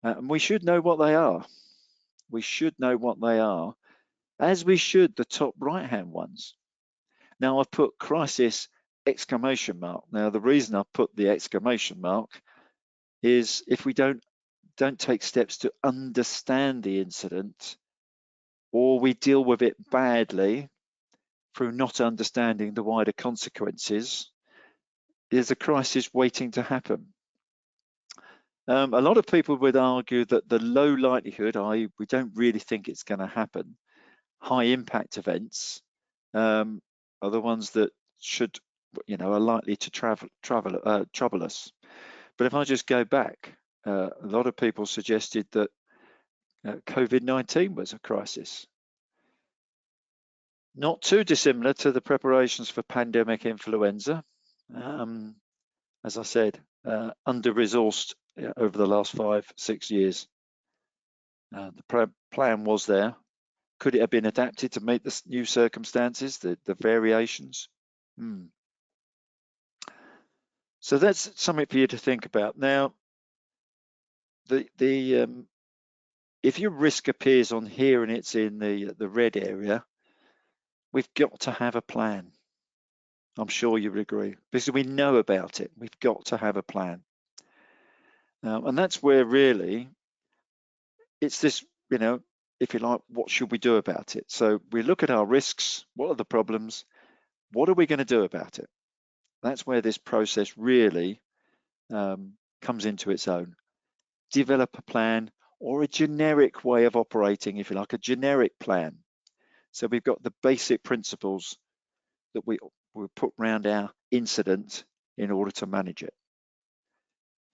And we should know what they are. We should know what they are, as we should the top right-hand ones. Now, I've put crisis exclamation mark. Now, the reason I put the exclamation mark is if we don't take steps to understand the incident, or we deal with it badly through not understanding the wider consequences, there's a crisis waiting to happen. A lot of people would argue that the low likelihood, i.e. we don't really think it's going to happen, high impact events are the ones that should, are likely to trouble us. But if I just go back, a lot of people suggested that COVID-19 was a crisis. Not too dissimilar to the preparations for pandemic influenza. As I said, under-resourced over the last 5-6 years. The plan was there. Could it have been adapted to meet the new circumstances, the variations? So that's something for you to think about. Now, if your risk appears on here and it's in the red area, we've got to have a plan. I'm sure you would agree, because we know about it. We've got to have a plan. And that's where really it's this, if you like, what should we do about it? So we look at our risks. What are the problems? What are we going to do about it? That's where this process really comes into its own. Develop a plan or a generic way of operating, if you like, a generic plan. So we've got the basic principles that we put around our incident in order to manage it.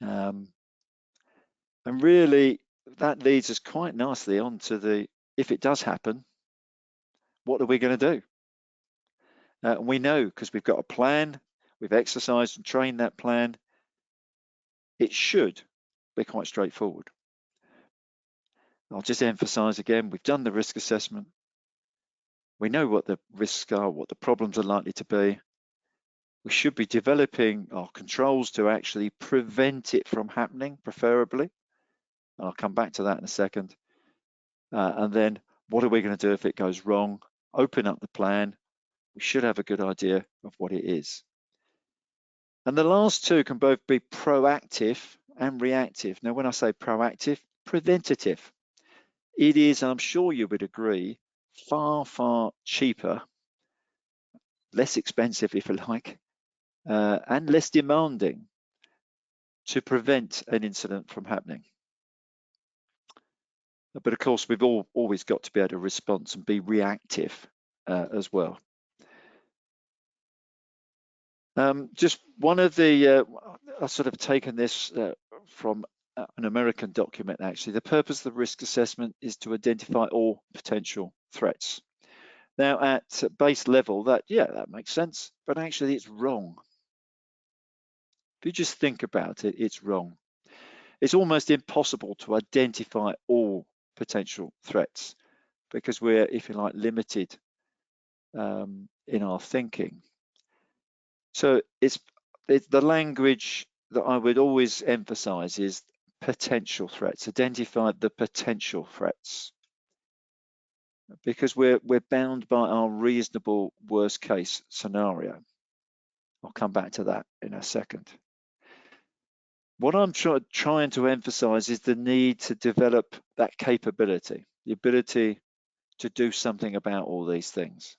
And really, that leads us quite nicely on to if it does happen, what are we going to do? We know, because we've got a plan, we've exercised and trained that plan, it should be quite straightforward. I'll just emphasize again, we've done the risk assessment. We know what the risks are, what the problems are likely to be. We should be developing our controls to actually prevent it from happening, preferably. I'll come back to that in a second. And then what are we going to do if it goes wrong? Open up the plan. We should have a good idea of what it is. And the last two can both be proactive and reactive. Now, when I say proactive, preventative. It is, I'm sure you would agree, far, far cheaper, less expensive, if you like, and less demanding to prevent an incident from happening. But of course, we've always got to be able to respond and be reactive as well. Just one of the, I've sort of taken this from an American document, actually. The purpose of the risk assessment is to identify all potential threats. Now, at base level, that makes sense, but actually it's wrong. If you just think about it, it's wrong. It's almost impossible to identify all potential threats because we're, if you like, limited in our thinking. So it's the language that I would always emphasize is potential threats. Identify the potential threats, because we're bound by our reasonable worst case scenario. I'll come back to that in a second. What I'm trying to emphasize is the need to develop that capability, the ability to do something about all these things.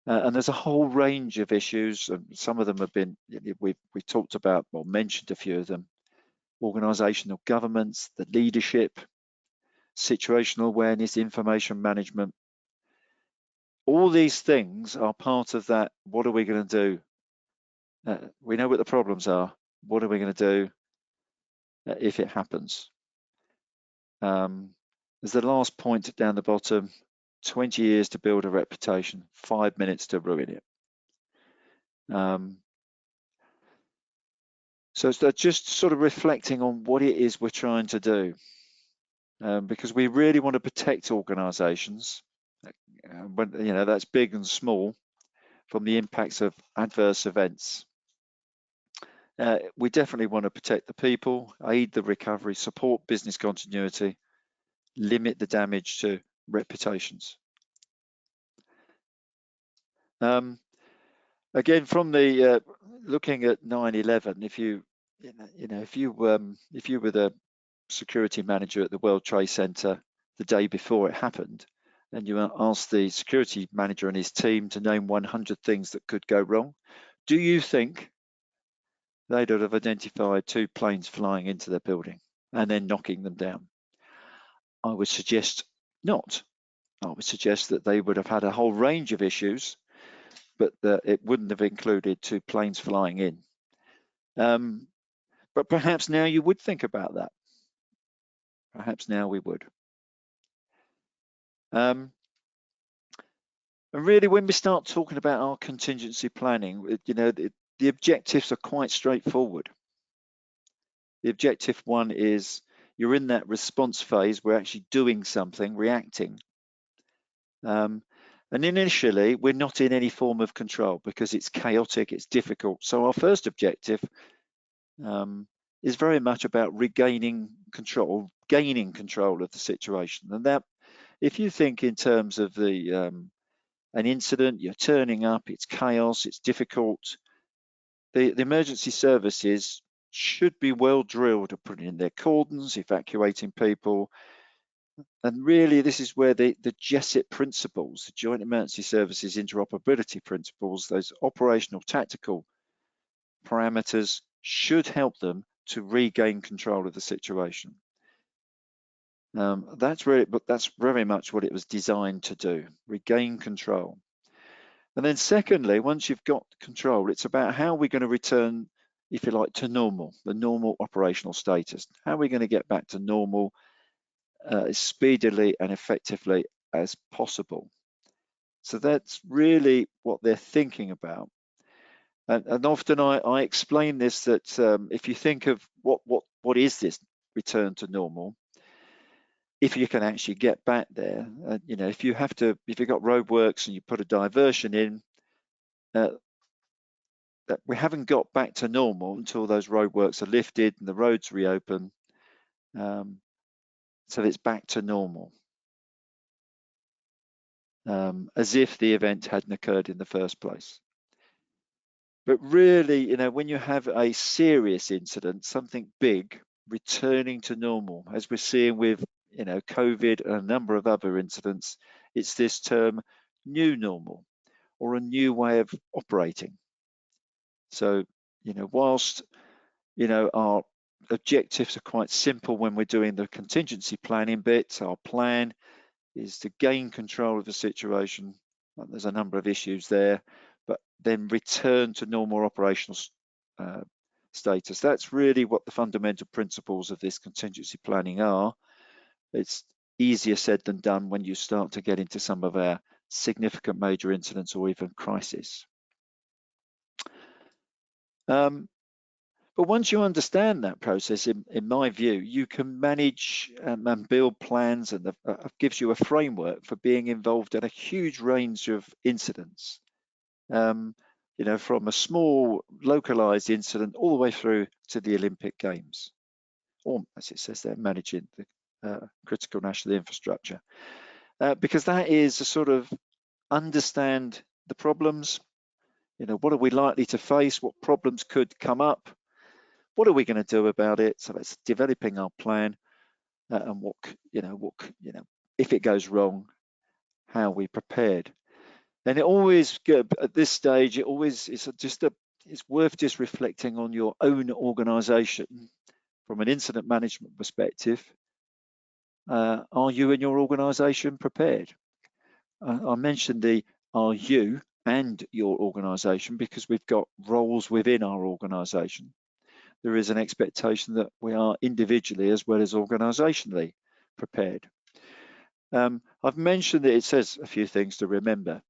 And there's a whole range of issues, and some of them have been, we've talked about or mentioned a few of them. Organizational governance, the leadership, situational awareness, information management. All these things are part of that. What are we going to do? We know what the problems are. What are we going to do if it happens? There's the last point down the bottom, 20 years to build a reputation, 5 minutes to ruin it. So it's just sort of reflecting on what it is we're trying to do, because we really want to protect organizations, but that's big and small, from the impacts of adverse events. We definitely want to protect the people, aid the recovery, support business continuity, limit the damage to reputations. again, from the looking at 9/11, if you were the security manager at the World Trade Center the day before it happened, and you asked the security manager and his team to name 100 things that could go wrong, do you think they'd have identified 2 planes flying into their building and then knocking them down? I would suggest not. I would suggest that they would have had a whole range of issues, but that it wouldn't have included 2 planes flying in. But perhaps now you would think about that. Perhaps now we would. And really, when we start talking about our contingency planning, the objectives are quite straightforward. The objective one is you're in that response phase, we're actually doing something, reacting. And initially, we're not in any form of control because it's chaotic, it's difficult. So our first objective is very much about regaining control, gaining control of the situation. And that, if you think in terms of an incident, you're turning up, it's chaos, it's difficult, the emergency services should be well drilled at putting in their cordons, evacuating people. And really, this is where the JESIP principles, the Joint Emergency Services Interoperability Principles, those operational tactical parameters should help them to regain control of the situation. That's very much what it was designed to do, regain control. And then secondly, once you've got control, it's about how we're going to return, if you like, to normal, the normal operational status. How are we going to get back to normal as speedily and effectively as possible? So that's really what they're thinking about. And often I explain this, that if you think of what is this return to normal, if you can actually get back there, if you've got roadworks and you put a diversion in, that we haven't got back to normal until those roadworks are lifted and the roads reopen. So it's back to normal, as if the event hadn't occurred in the first place. But really, when you have a serious incident, something big, returning to normal, as we're seeing with, COVID and a number of other incidents, it's this term new normal or a new way of operating. So, whilst, our objectives are quite simple when we're doing the contingency planning bit, our plan is to gain control of the situation. Well, there's a number of issues there, but then return to normal operational status. That's really what the fundamental principles of this contingency planning are. It's easier said than done when you start to get into some of our significant major incidents or even crises. But once you understand that process, in my view, you can manage and build plans, and gives you a framework for being involved in a huge range of incidents. From a small localized incident all the way through to the Olympic Games, or as it says there, managing the critical national infrastructure. Because that is a sort of understand the problems, what are we likely to face, what problems could come up, what are we going to do about it? So it's developing our plan, and if it goes wrong, how are we prepared? And it always, at this stage, it's worth just reflecting on your own organisation from an incident management perspective. Are you and your organisation prepared? I mentioned the are you and your organisation because we've got roles within our organisation. There is an expectation that we are individually as well as organisationally prepared. I've mentioned that it says a few things to remember.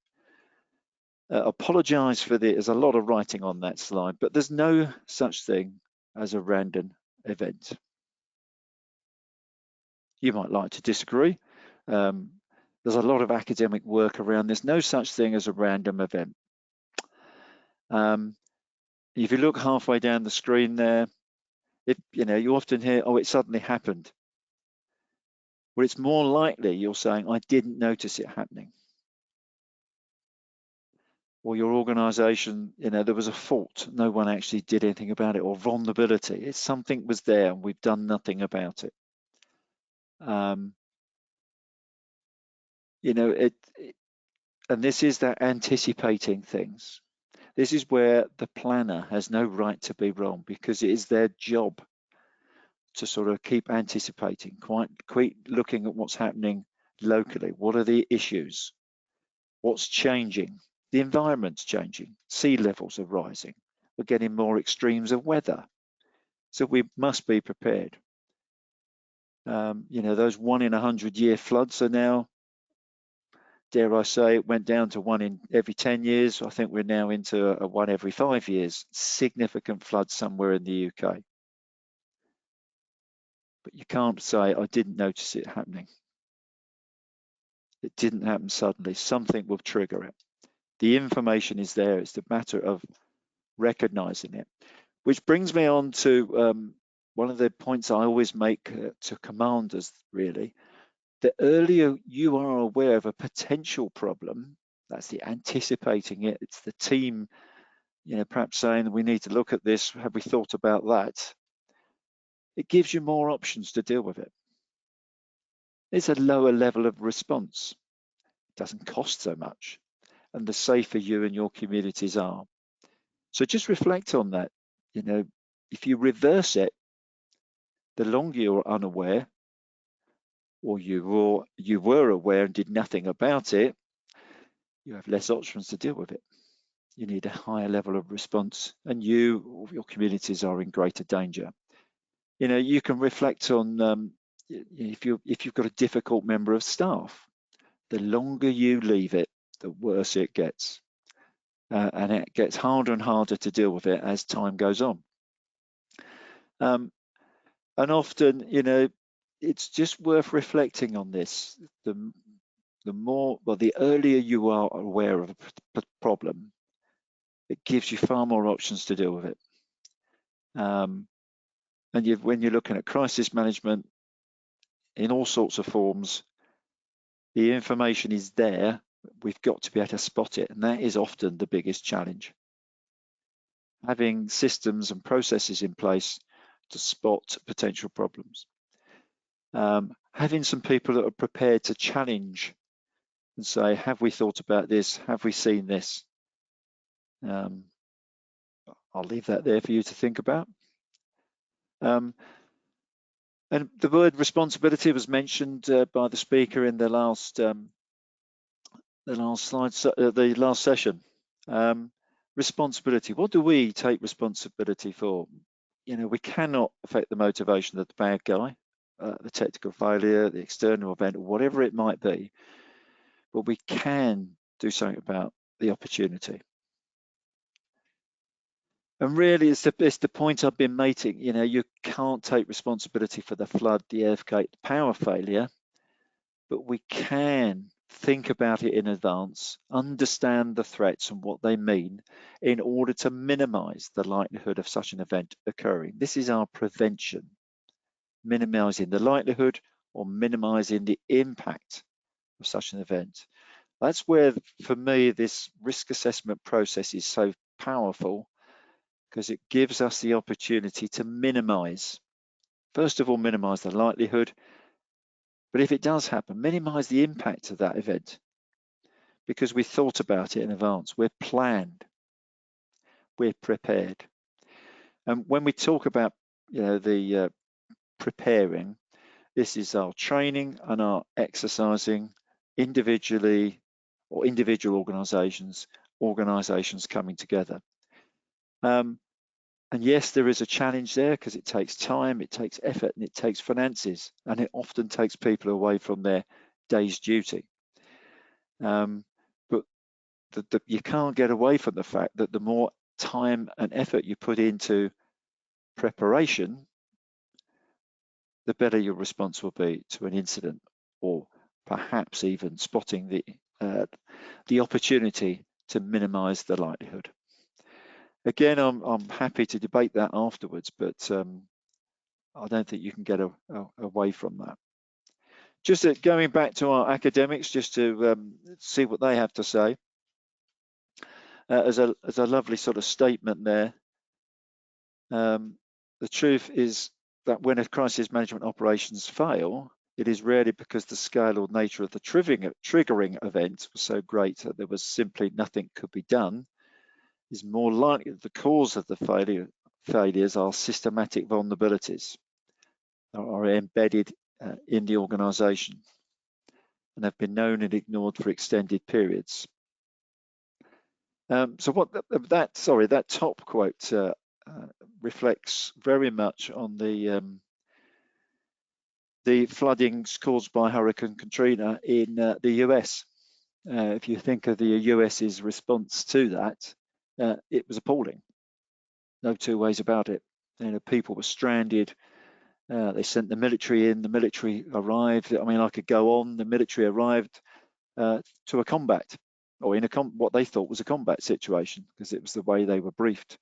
Apologise for there's a lot of writing on that slide, but there's no such thing as a random event. You might like to disagree. There's a lot of academic work around this. No such thing as a random event. If you look halfway down the screen there, you often hear, oh, it suddenly happened. Well, it's more likely you're saying, I didn't notice it happening. or your organization, there was a fault, no one actually did anything about it, or vulnerability. It's something was there and we've done nothing about it. And this is that anticipating things. This is where the planner has no right to be wrong, because it is their job to sort of keep anticipating, quite looking at what's happening locally. What are the issues? What's changing? The environment's changing. Sea levels are rising. We're getting more extremes of weather. So we must be prepared. Those 1 in 100-year floods are now, dare I say, it went down to 1 in every 10 years. I think we're now into a 1 every 5 years. Significant floods somewhere in the UK. But you can't say, I didn't notice it happening. It didn't happen suddenly. Something will trigger it. The information is there. It's a matter of recognizing it. Which brings me on to one of the points I always make to commanders, really. The earlier you are aware of a potential problem, that's the anticipating it. It's the team, perhaps saying, we need to look at this. Have we thought about that? It gives you more options to deal with it. It's a lower level of response. It doesn't cost so much, and the safer you and your communities are. So just reflect on that. If you reverse it, the longer you're unaware, or you were aware and did nothing about it, you have less options to deal with it. You need a higher level of response, and you or your communities are in greater danger. You can reflect on if you've got a difficult member of staff, the longer you leave it, the worse it gets. And it gets harder and harder to deal with it as time goes on. And often, it's just worth reflecting on this. The earlier you are aware of a problem, it gives you far more options to deal with it. And when you're looking at crisis management in all sorts of forms, the information is there. We've got to be able to spot it, and that is often the biggest challenge. Having systems and processes in place to spot potential problems. Having some people that are prepared to challenge and say, have we thought about this? Have we seen this? I'll leave that there for you to think about. And the word responsibility was mentioned by the speaker in the last slide, the last session. Responsibility. What do we take responsibility for? We cannot affect the motivation of the bad guy, the technical failure, the external event, or whatever it might be, but we can do something about the opportunity. And really, it's the point I've been making. You can't take responsibility for the flood, the earthquake, the power failure, but we can think about it in advance, understand the threats and what they mean in order to minimize the likelihood of such an event occurring. This is our prevention, minimizing the likelihood or minimizing the impact of such an event. That's where, for me, this risk assessment process is so powerful, because it gives us the opportunity to minimize, first of all, minimize the likelihood, but if it does happen, minimize the impact of that event, because we thought about it in advance. We're planned, we're prepared. And when we talk about the preparing, this is our training and our exercising individually, or individual organizations coming together. And yes, there is a challenge there, because it takes time, it takes effort, and it takes finances, and it often takes people away from their day's duty. But you can't get away from the fact that the more time and effort you put into preparation, the better your response will be to an incident, or perhaps even spotting the opportunity to minimize the likelihood. Again, I'm happy to debate that afterwards, but I don't think you can get away from that. Just going back to our academics, just to see what they have to say. as a lovely sort of statement there. The truth is that when a crisis management operations fail, it is rarely because the scale or nature of the triggering event was so great that there was simply nothing could be done. It's more likely that the cause of the failures are systematic vulnerabilities that are embedded in the organisation and have been known and ignored for extended periods. So what that top quote reflects very much on the floodings caused by Hurricane Katrina in the US. If you think of the US's response to that, it was appalling. No two ways about it. You know, people were stranded. They sent the military in. The military arrived. I mean, I could go on. The military arrived to a combat, or in what they thought was a combat situation, because it was the way they were briefed.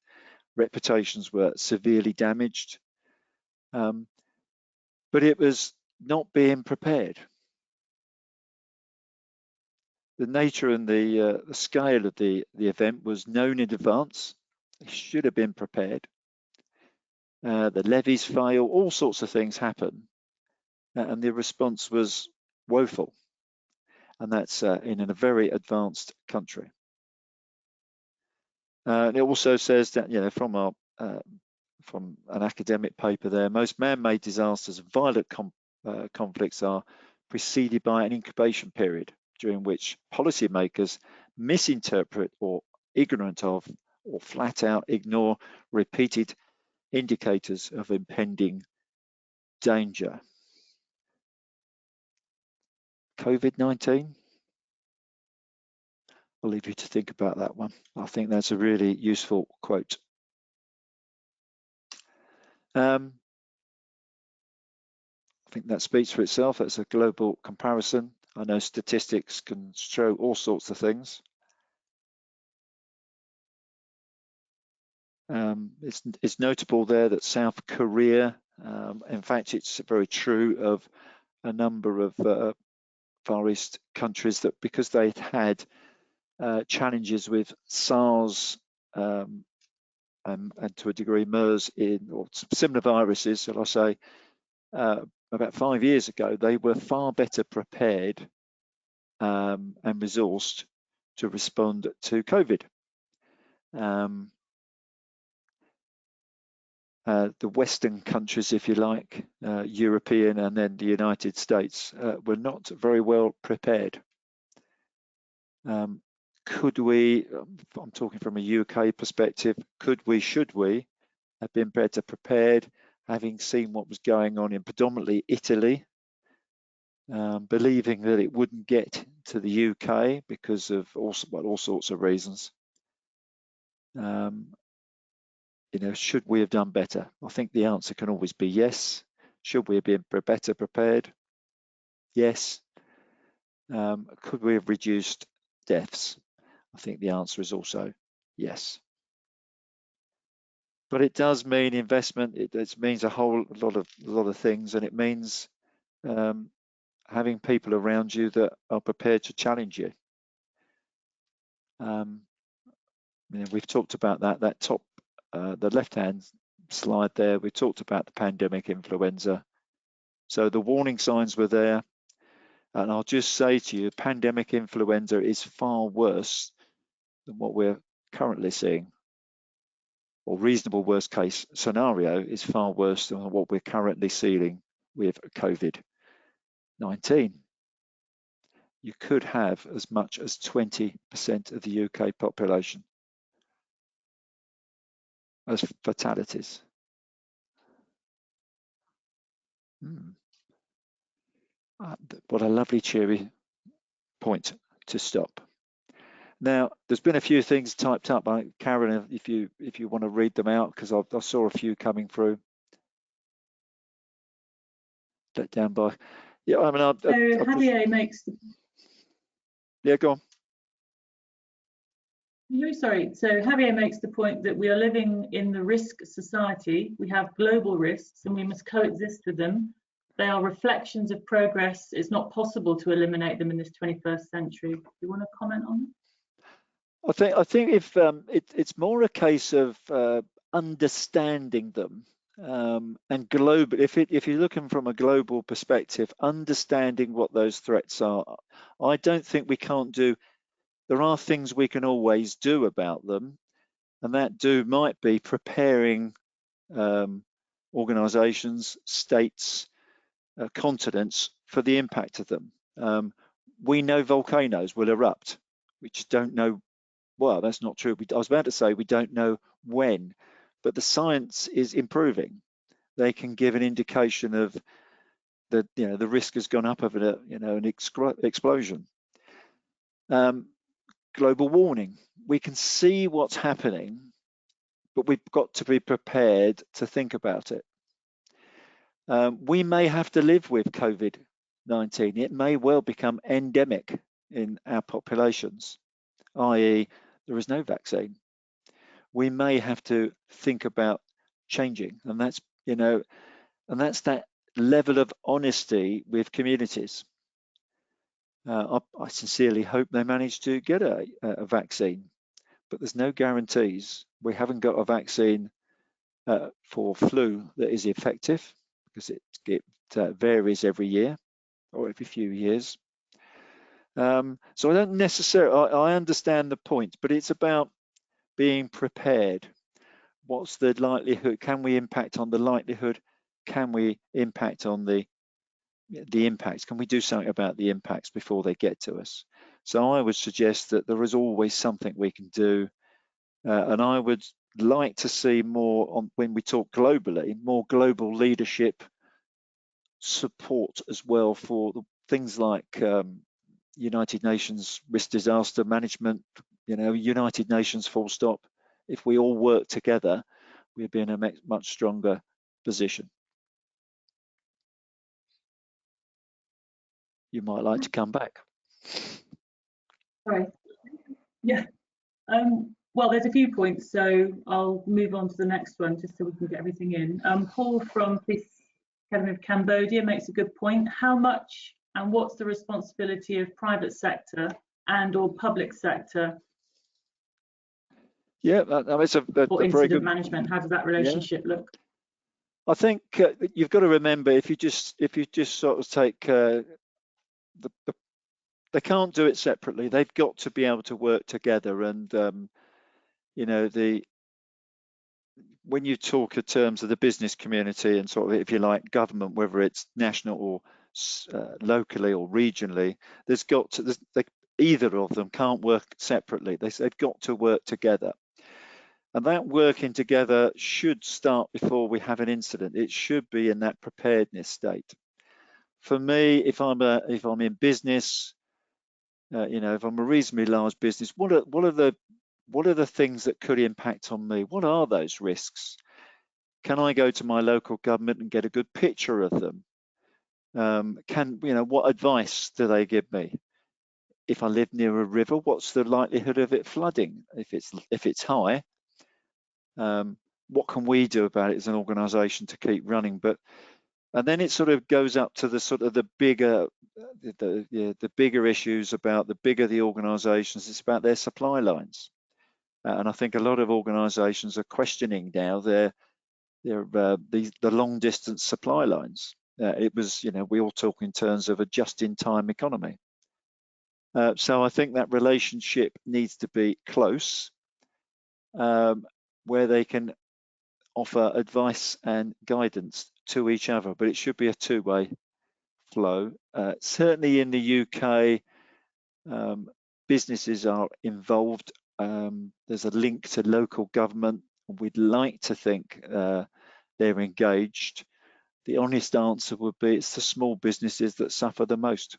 Reputations were severely damaged, but it was not being prepared. The nature and the scale of the event was known in advance. It should have been prepared. The levees fail, all sorts of things happen, and the response was woeful. And that's in a very advanced country. And it also says that, you know, from an academic paper there, most man-made disasters and violent conflicts are preceded by an incubation period during which policymakers misinterpret or ignorant of or flat out ignore repeated indicators of impending danger. COVID-19? I'll leave you to think about that one. I think that's a really useful quote. I think that speaks for itself. That's a global comparison. I know statistics can show all sorts of things. It's notable there that South Korea, in fact, it's very true of a number of Far East countries, that because they'd had challenges with SARS and to a degree MERS or similar viruses, shall I say, about 5 years ago, they were far better prepared and resourced to respond to COVID. The Western countries, if you like, European and then the United States, were not very well prepared. Could we, I'm talking from a UK perspective, should we have been better prepared, having seen what was going on in predominantly Italy, believing that it wouldn't get to the UK because of all sorts of reasons? You know, should we have done better? I think the answer can always be yes. Should we have been better prepared? Yes. Could we have reduced deaths? I think the answer is also yes. But it does mean investment. It means a lot of things, and it means having people around you that are prepared to challenge you. You know, we've talked about that top, the left-hand slide there. We talked about the pandemic influenza. So the warning signs were there, and I'll just say to you, pandemic influenza is far worse than what we're currently seeing, or reasonable worst case scenario is far worse than what we're currently seeing with COVID-19. You could have as much as 20% of the UK population as fatalities. What a lovely cheery point to stop. Now, there's been a few things typed up. Karen, if you want to read them out, because I saw a few coming through. Let down by, yeah. I mean, so Javier makes. Yeah, go on. Sorry. So Javier makes the point that we are living in the risk society. We have global risks, and we must coexist with them. They are reflections of progress. It's not possible to eliminate them in this 21st century. Do you want to comment on I think if it's more a case of understanding them, and global. If you're looking from a global perspective, understanding what those threats are. I don't think we can't do. There are things we can always do about them, and that might be preparing organisations, states, continents for the impact of them. We know volcanoes will erupt. We just don't know. Well, that's not true. I was about to say we don't know when, but the science is improving. They can give an indication of the risk has gone up of an explosion. Global warming. We can see what's happening, but we've got to be prepared to think about it. We may have to live with COVID-19. It may well become endemic in our populations, i.e., there is no vaccine. We may have to think about changing, and that's that level of honesty with communities. I sincerely hope they manage to get a vaccine, but there's no guarantees. We haven't got a vaccine for flu that is effective, because it varies every year or every few years. So I don't necessarily, I understand the point, but it's about being prepared. What's the likelihood? Can we impact on the likelihood? Can we impact on the impacts? Can we do something about the impacts before they get to us? So I would suggest that there is always something we can do, and I would like to see more on, when we talk globally, more global leadership support as well for things like United Nations risk disaster management, United Nations full stop. If we all work together, we'll be in a much stronger position. You might like to come back. Right. Yeah. Well, there's a few points, so I'll move on to the next one just so we can get everything in. Paul from the Academy of Cambodia makes a good point. How much and what's the responsibility of private sector and or public sector? Yeah, it's a very good management. How does that relationship look? I think you've got to remember, if you just sort of take they can't do it separately. They've got to be able to work together, and when you talk in terms of the business community and sort of, if you like, government, whether it's national or locally or regionally, either of them can't work separately. They've got to work together. And that working together should start before we have an incident. It should be in that preparedness state. For me, if I'm in business, if I'm a reasonably large business, what are the things that could impact on me? What are those risks? Can I go to my local government and get a good picture of them? What advice do they give me? If I live near a river, what's the likelihood of it flooding? If it's high, what can we do about it as an organisation to keep running? And then it sort of goes up to the bigger issues about the bigger the organisations. It's about their supply lines, and I think a lot of organisations are questioning now the long distance supply lines. We all talk in terms of a just-in-time economy. So I think that relationship needs to be close, where they can offer advice and guidance to each other, but it should be a two-way flow. Certainly in the UK, businesses are involved. There's a link to local government. We'd like to think they're engaged. The honest answer would be it's the small businesses that suffer the most.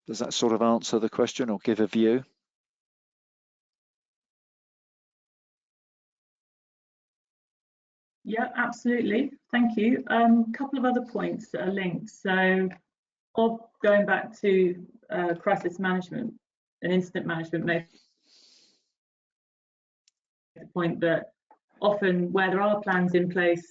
Does that sort of answer the question or give a view? Yeah, absolutely. Thank you. A couple of other points that are linked. So, going back to crisis management and incident management, made the point that often where there are plans in place,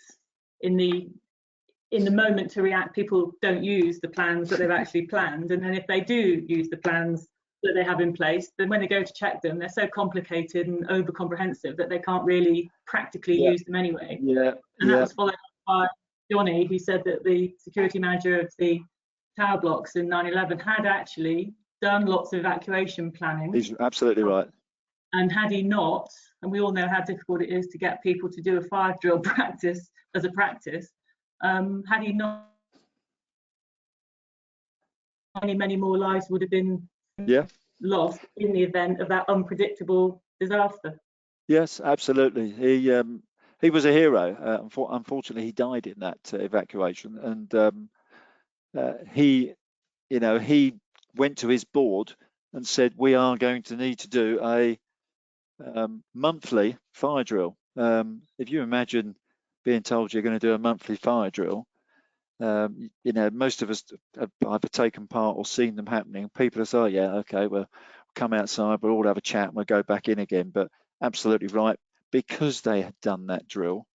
in the moment to react, people don't use the plans that they've actually planned, and then if they do use the plans, that they have in place, then when they go to check them, they're so complicated and over comprehensive that they can't really practically use them anyway. And that was followed up by Johnny, who said that the security manager of the tower blocks in 9/11 had actually done lots of evacuation planning. He's absolutely right. And had he not, and we all know how difficult it is to get people to do a fire drill practice as a practice, had he not, many more lives would have been lost in the event of that unpredictable disaster. Yes, absolutely. He was a hero. Unfortunately, he died in that evacuation, and he went to his board and said, "We are going to need to do a monthly fire drill." If you imagine being told you're going to do a monthly fire drill, most of us have either taken part or seen them happening. People say, "Oh, yeah, okay, we'll come outside, we'll all have a chat, and we'll go back in again." But absolutely right, because they had done that drill,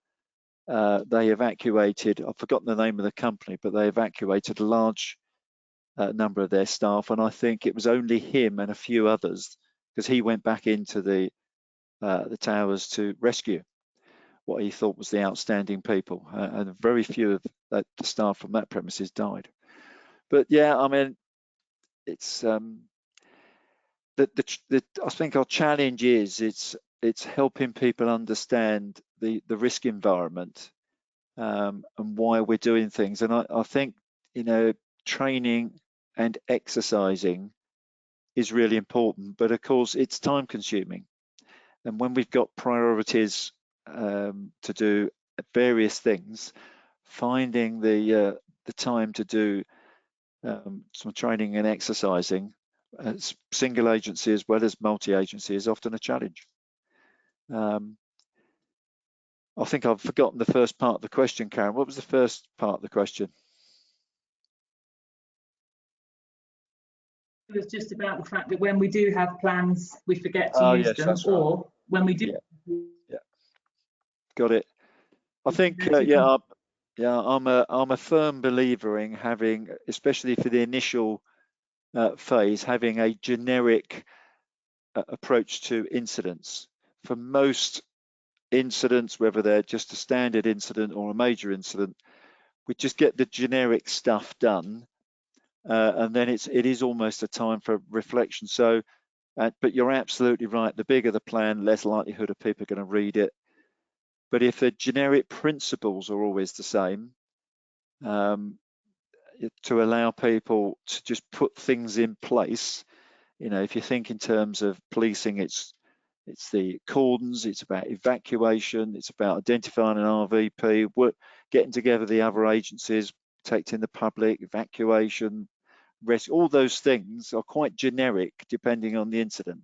they evacuated, I've forgotten the name of the company, but they evacuated a large number of their staff, and I think it was only him and a few others, because he went back into the towers to rescue what he thought was the outstanding people, and very few of the staff from that premises died. But yeah, I mean, it's I think our challenge is it's helping people understand the risk environment, and why we're doing things. And I think training and exercising is really important, but of course it's time consuming. And when we've got priorities to do various things, finding the time to do some training and exercising, single agency as well as multi-agency, is often a challenge. I think I've forgotten the first part of the question, Karen. What was the first part of the question? It was just about the fact that when we do have plans, we forget to use them, that's or right. When we do. Yeah. Got it. I think, I'm a firm believer in having, especially for the initial phase, having a generic approach to incidents. For most incidents, whether they're just a standard incident or a major incident, we just get the generic stuff done, and then it is almost a time for reflection. So, but you're absolutely right. The bigger the plan, less likelihood of people are going to read it. But if the generic principles are always the same, to allow people to just put things in place, if you think in terms of policing, it's the cordons, it's about evacuation, it's about identifying an RVP, getting together the other agencies, protecting the public, evacuation, rescue. All those things are quite generic depending on the incident,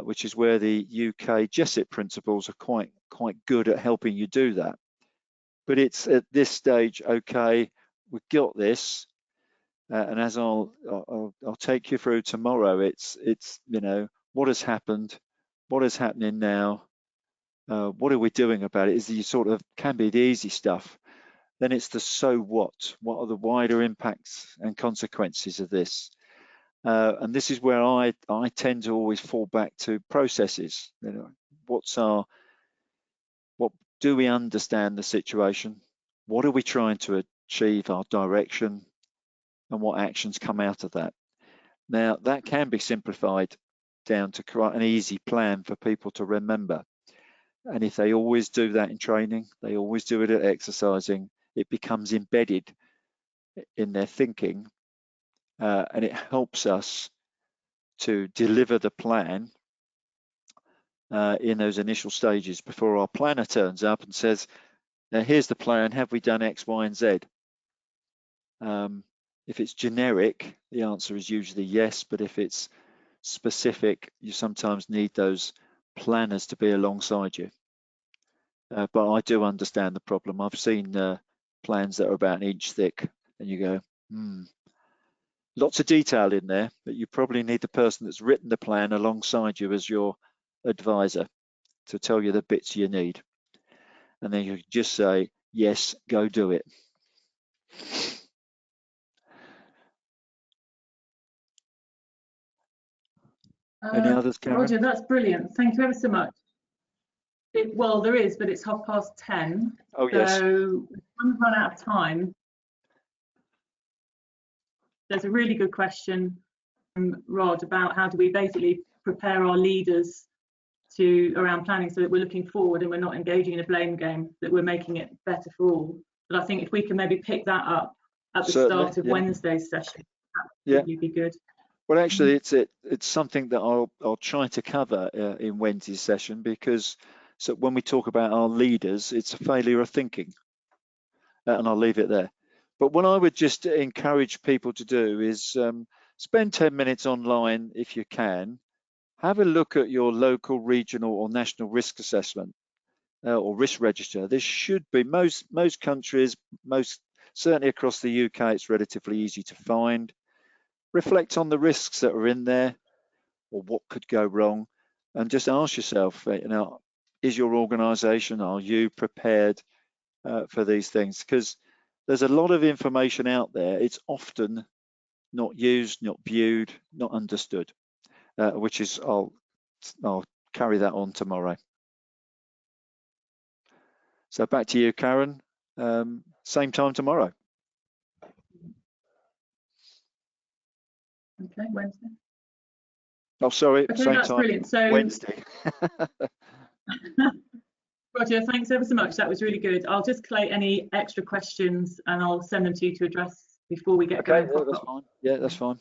which is where the UK GESIP principles are quite good at helping you do that. But it's at this stage, okay, we've got this, and as I'll take you through tomorrow, it's what has happened, what is happening now, what are we doing about it? Is the sort of can be the easy stuff. Then it's the so what are the wider impacts and consequences of this? And this is where I tend to always fall back to processes. What do we understand the situation? What are we trying to achieve, our direction, and what actions come out of that? Now, that can be simplified down to quite an easy plan for people to remember. And if they always do that in training, they always do it at exercising, it becomes embedded in their thinking, and it helps us to deliver the plan in those initial stages before our planner turns up and says, now here's the plan, have we done X, Y, and Z? If it's generic, the answer is usually yes, but if it's specific, you sometimes need those planners to be alongside you. But I do understand the problem. I've seen plans that are about an inch thick, and you go, lots of detail in there, but you probably need the person that's written the plan alongside you as your advisor to tell you the bits you need. And then you just say, yes, go do it. Any others, Karen? Roger, that's brilliant. Thank you ever so much. Well, there is, but it's 10:30. Oh, yes. So we've run out of time. There's a really good question from Rod about how do we basically prepare our leaders around planning so that we're looking forward and we're not engaging in a blame game, that we're making it better for all. But I think if we can maybe pick that up at the start of Wednesday's session, that would be good. Well, actually, it's something that I'll try to cover in Wednesday's session, because so when we talk about our leaders, it's a failure of thinking, and I'll leave it there. But what I would just encourage people to do is spend 10 minutes online if you can. Have a look at your local, regional, or national risk assessment or risk register. This should be most countries, certainly across the UK, it's relatively easy to find. Reflect on the risks that are in there or what could go wrong, and just ask yourself, is your organisation, are you prepared for these things? Because there's a lot of information out there. It's often not used, not viewed, not understood, which is I'll carry that on tomorrow. So back to you, Karen. Same time tomorrow. Okay, Wednesday. Oh, sorry, okay, same that's time brilliant. So, Wednesday. Roger, thanks ever so much. That was really good. I'll just collate any extra questions and I'll send them to you to address before we get going. Okay, that's fine. Yeah, that's fine.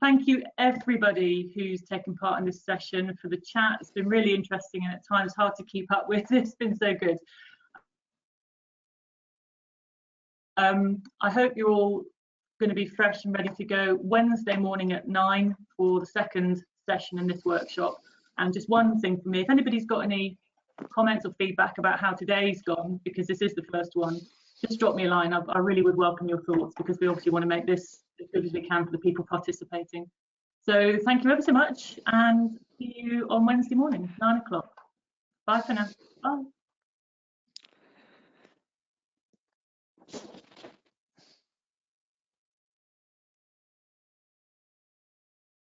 Thank you everybody who's taken part in this session for the chat. It's been really interesting and at times hard to keep up with. It's been so good. I hope you're all going to be fresh and ready to go Wednesday morning at 9 for the second session in this workshop. And just one thing for me, if anybody's got any comments or feedback about how today's gone, because this is the first one, just drop me a line. I really would welcome your thoughts, because we obviously want to make this as good as we can for the people participating. So thank you ever so much, and see you on Wednesday morning, 9 o'clock. Bye for now. Bye.